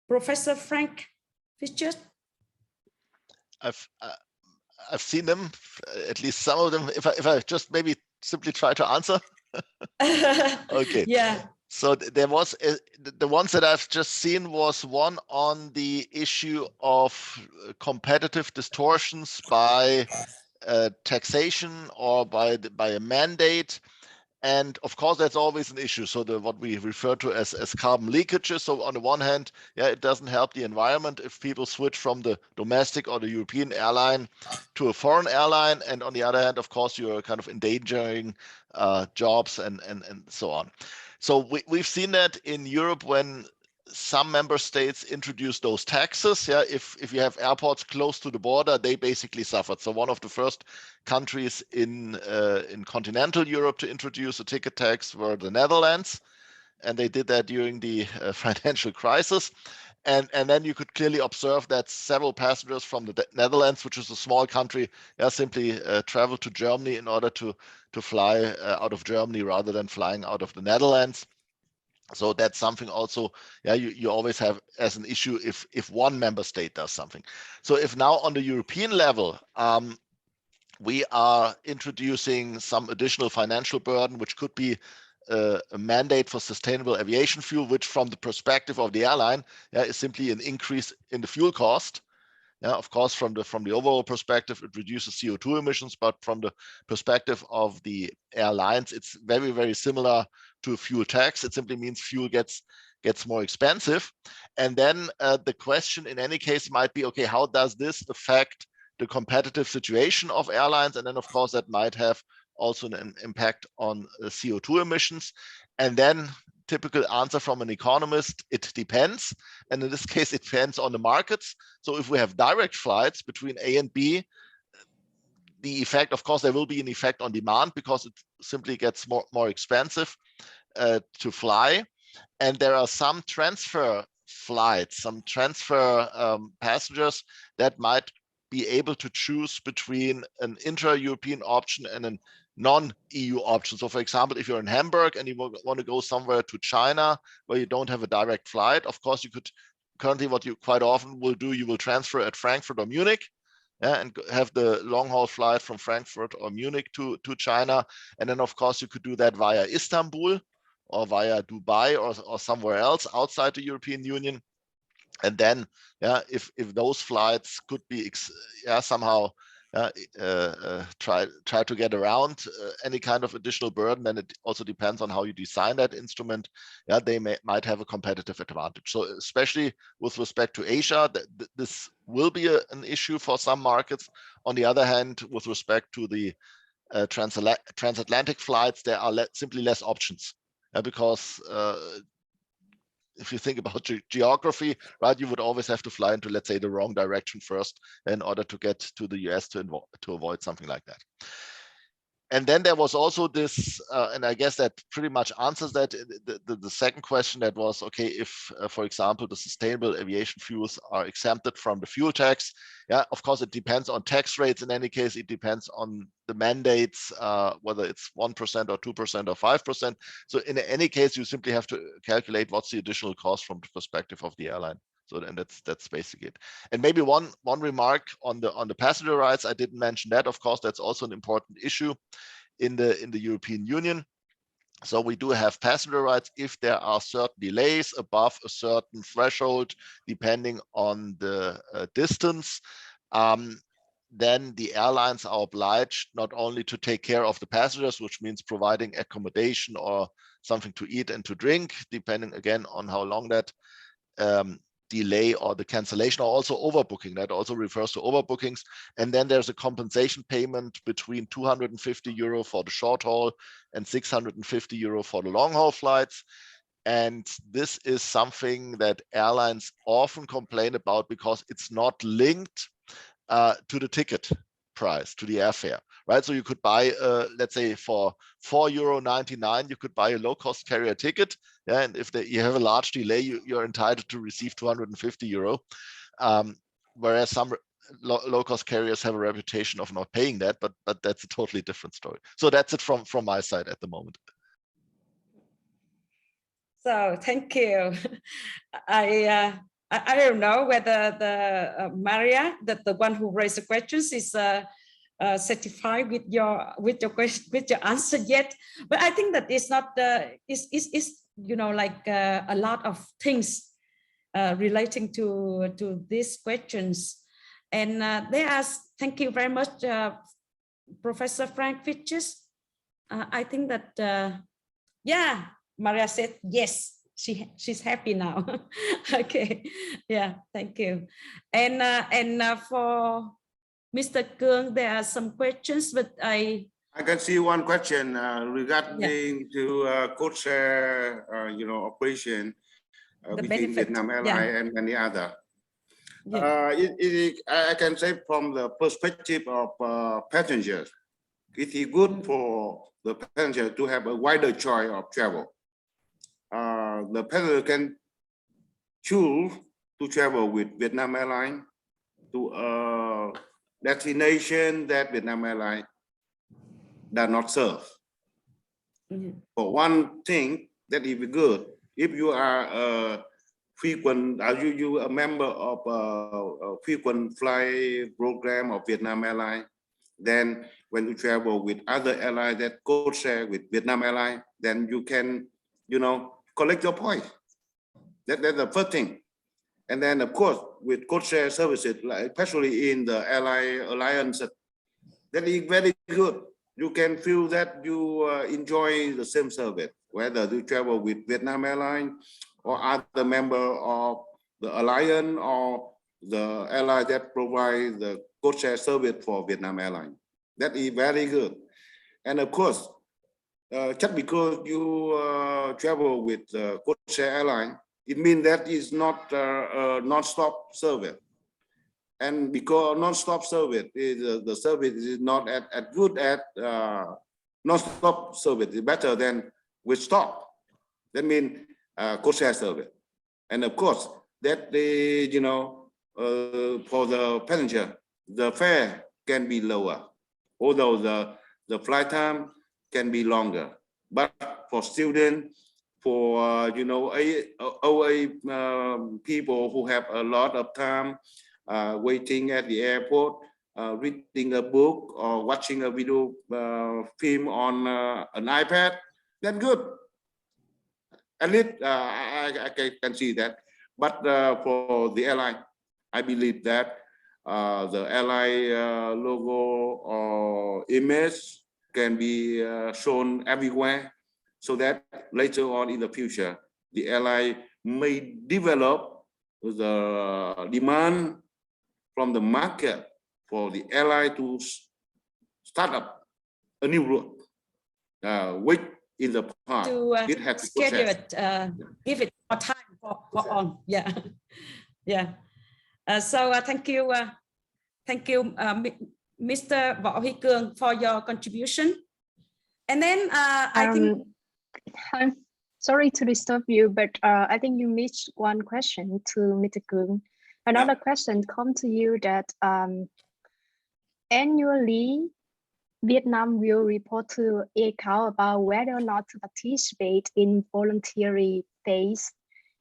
Professor Frank Fischer. I've seen them, at least some of them. If I just maybe simply try to answer. Okay. Yeah. So there was the ones that I've just seen was one on the issue of competitive distortions by taxation or by a mandate. And of course, that's always an issue. So what we refer to as carbon leakages. So on the one hand, yeah, it doesn't help the environment if people switch from the domestic or the European airline to a foreign airline. And on the other hand, of course, you're kind of endangering jobs and so on. So we've seen that in Europe when some member states introduced those taxes. Yeah, if you have airports close to the border, they basically suffered. So one of the first countries in continental Europe to introduce a ticket tax were the Netherlands, and they did that during the financial crisis. And then you could clearly observe that several passengers from the Netherlands, which is a small country, simply traveled to Germany in order to fly out of Germany rather than flying out of the Netherlands. So that's something also, yeah, you always have as an issue if one member state does something. So if now on the European level, we are introducing some additional financial burden, which could be a mandate for sustainable aviation fuel, which from the perspective of the airline, is simply an increase in the fuel cost. Yeah, of course, from the overall perspective, it reduces CO2 emissions, but from the perspective of the airlines, it's very, very similar to a fuel tax. It simply means fuel gets more expensive. And then the question in any case might be, okay, how does this affect the competitive situation of airlines? And then, of course, that might have also an impact on CO2 emissions. And then typical answer from an economist, it depends. And in this case, it depends on the markets. So if we have direct flights between A and B, the effect, of course, there will be an effect on demand because it simply gets more expensive to fly. And there are some transfer flights, some transfer passengers that might be able to choose between an intra-European option and a non-EU option. So for example, if you're in Hamburg and you want to go somewhere to China where you don't have a direct flight, of course you could, currently what you quite often will do, you will transfer at Frankfurt or Munich, and have the long haul flight from Frankfurt or Munich to China. And then of course you could do that via Istanbul or via Dubai or somewhere else outside the European Union. And then, if those flights could be somehow try to get around any kind of additional burden, then it also depends on how you design that instrument. Yeah, they might have a competitive advantage. So especially with respect to Asia, this will be an issue for some markets. On the other hand, with respect to the transatlantic flights, there are simply less options because if you think about geography, right, you would always have to fly into, let's say, the wrong direction first in order to get to the US to avoid something like that. And then there was also this, and I guess that pretty much answers that. The second question that was, okay, if, for example, the sustainable aviation fuels are exempted from the fuel tax, yeah, of course, it depends on tax rates. In any case, it depends on the mandates, whether it's 1% or 2% or 5%. So in any case, you simply have to calculate what's the additional cost from the perspective of the airline. So then that's basically it. And maybe one remark on the passenger rights. I didn't mention that. Of course, that's also an important issue in the European Union. So we do have passenger rights if there are certain delays above a certain threshold, depending on the distance. Then the airlines are obliged not only to take care of the passengers, which means providing accommodation or something to eat and to drink, depending again on how long that delay or the cancellation, or also overbooking. That also refers to overbookings. And then there's a compensation payment between 250 euro for the short haul and 650 euro for the long haul flights. And this is something that airlines often complain about because it's not linked to the ticket price, to the airfare, right? So you could buy, let's say for €4.99, you could buy a low-cost carrier ticket, yeah, and if you have a large delay, you're entitled to receive 250 euro, whereas some low-cost carriers have a reputation of not paying that, but that's a totally different story. So that's it from my side at the moment. So thank you. I don't know whether the Maria, that the one who raised the questions, is certified with your question, with your answer yet. But I think that it's not is you know, like a lot of things relating to these questions, and they ask. Thank you very much, Professor Frank Fitches. I think that yeah, Maria said yes. She's happy now. Okay, yeah, thank you. And for Mr. Kung, there are some questions, but I can see one question regarding to code share, operation between Vietnam Airlines and many other. I can say from the perspective of passengers, it is good for the passenger to have a wider choice of travel. The passenger can choose to travel with Vietnam Airlines to a destination that Vietnam Airlines does not serve. For one thing, that is good. If you are a frequent, you a member of a frequent flight program of Vietnam Airlines, then when you travel with other airlines that code share with Vietnam Airlines, then you can, collect your points. That's the first thing. And then, of course, with code share services, especially in the airline alliance, that is very good. You can feel that you enjoy the same service, whether you travel with Vietnam Airlines or other member of the alliance or the airline that provide the code share service for Vietnam Airlines. That is very good. And of course, just because you travel with code share airline, it means that is not a non-stop service. And because non-stop service is the service is not as good as non-stop service. It's better than with stop. That means code share service. And of course, that they, for the passenger, the fare can be lower, although the flight time can be longer. But for students, for OA people who have a lot of time waiting at the airport, reading a book or watching a video film on an iPad, then good. At least I can see that. But for the airline, I believe that the airline logo or image can be shown everywhere, so that later on in the future, the airline may develop the demand from the market for the airline to start up a new route, which in the past it had to schedule it, give it more time for on. Yeah, yeah. So thank you, Mr. Võ Huy Cường, for your contribution. And then I think. I'm sorry to disturb you, but I think you missed one question to Mr. Kung. Another question comes to you that annually, Vietnam will report to ICAO about whether or not to participate in voluntary phase.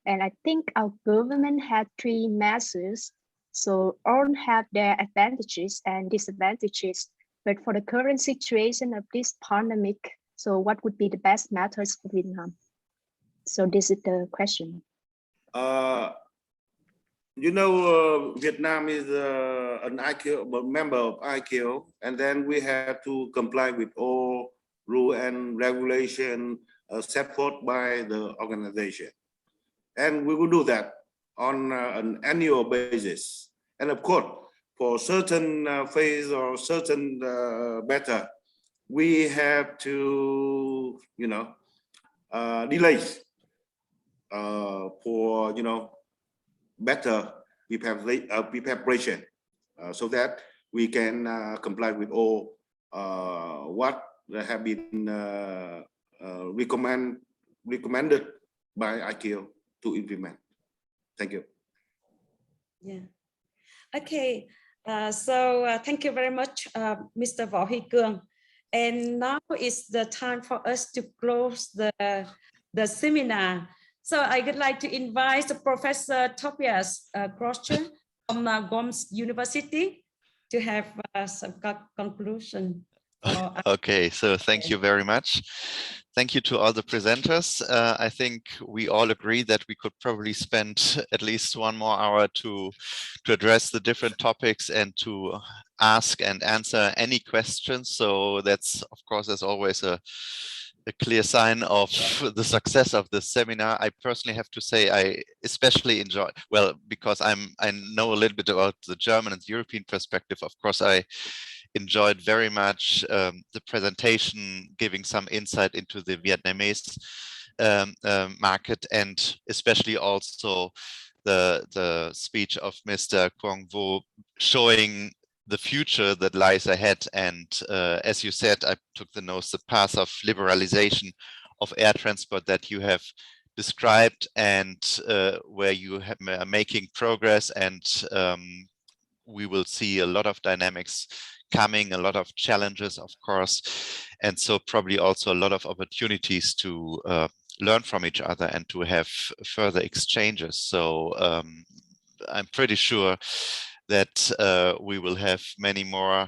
And I think our government had 3 measures. So all have their advantages and disadvantages. But for the current situation of this pandemic, so what would be the best methods for Vietnam? So this is the question. Vietnam is an ICAO, a member of ICAO, and then we have to comply with all rule and regulation set forth by the organization. And we will do that on an annual basis. And of course, for certain phase or certain matter, we have to, delays for, better preparation so that we can comply with all what have been recommended by ICAO to implement. Thank you. Yeah. Okay. So thank you very much, Mr. Võ Huy Cường. And now is the time for us to close the seminar. So I would like to invite Professor Tobias Groscher from Goms University to have some conclusion. Okay, so thank you very much. Thank you to all the presenters. I think we all agree that we could probably spend at least 1 more hour to address the different topics and to ask and answer any questions. So that's, of course, as always, a clear sign of the success of the seminar. I personally have to say I especially enjoy, well, because I know a little bit about the German and European perspective. Of course, I enjoyed very much the presentation, giving some insight into the Vietnamese market, and especially also the speech of Mr. Quang Vo showing the future that lies ahead. And as you said, I took the notes, the path of liberalization of air transport that you have described, and where you are making progress, and we will see a lot of dynamics coming, a lot of challenges, of course, and so probably also a lot of opportunities to learn from each other and to have further exchanges. So I'm pretty sure that we will have many more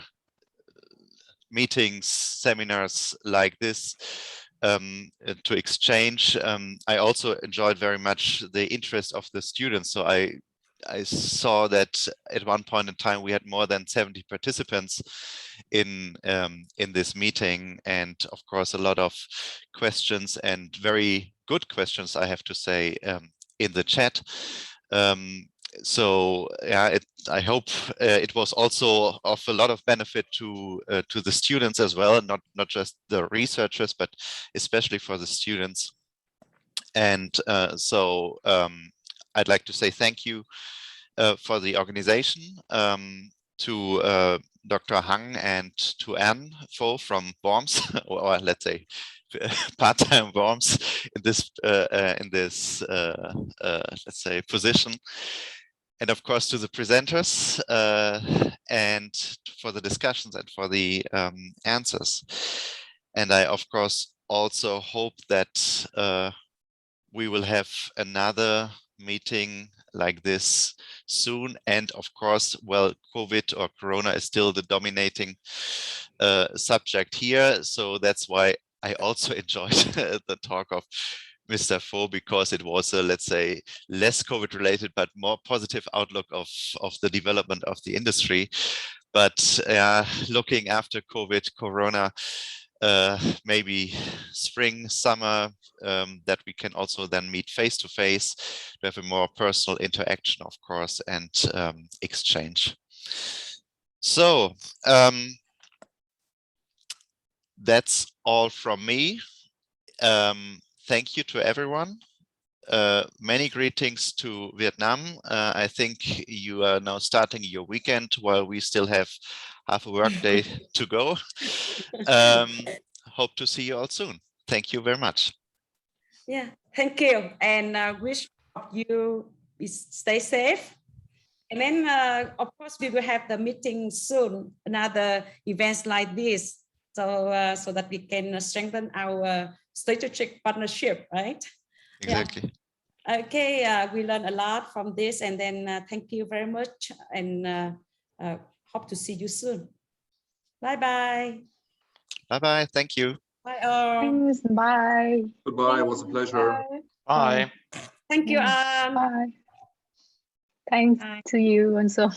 meetings, seminars like this to exchange. I also enjoyed very much the interest of the students. So I saw that at one point in time we had more than 70 participants in this meeting, and of course a lot of questions, and very good questions, I have to say, in the chat. So yeah, I hope it was also of a lot of benefit to the students as well, not just the researchers, but especially for the students. And so I'd like to say thank you for the organization, to Dr. Hang and to Anne Pho from WORMS, or let's say part-time WORMS in this let's say position, and of course to the presenters and for the discussions and for the answers. And I of course also hope that we will have another meeting like this soon. And of course, well, COVID or Corona is still the dominating subject here. So that's why I also enjoyed the talk of Mr. Pho, because it was a, let's say, less COVID related, but more positive outlook of the development of the industry. But looking after COVID, Corona, maybe spring, summer, that we can also then meet face to face to have a more personal interaction, of course, and exchange. So that's all from me. Thank you to everyone. Many greetings to Vietnam. I think you are now starting your weekend while we still have half a work day to go. Hope to see you all soon. Thank you very much. Yeah, thank you, and wish you stay safe. And then, of course, we will have the meeting soon, another events like this, so so that we can strengthen our strategic partnership, right? Exactly. Yeah. Okay, we learned a lot from this, and then thank you very much, and hope to see you soon. Bye-bye. Bye-bye. Thank you. Bye all. Thanks. Bye. Goodbye. It was a pleasure. Bye. Bye. Thank you, Anne. Bye. Thanks Bye. to you also.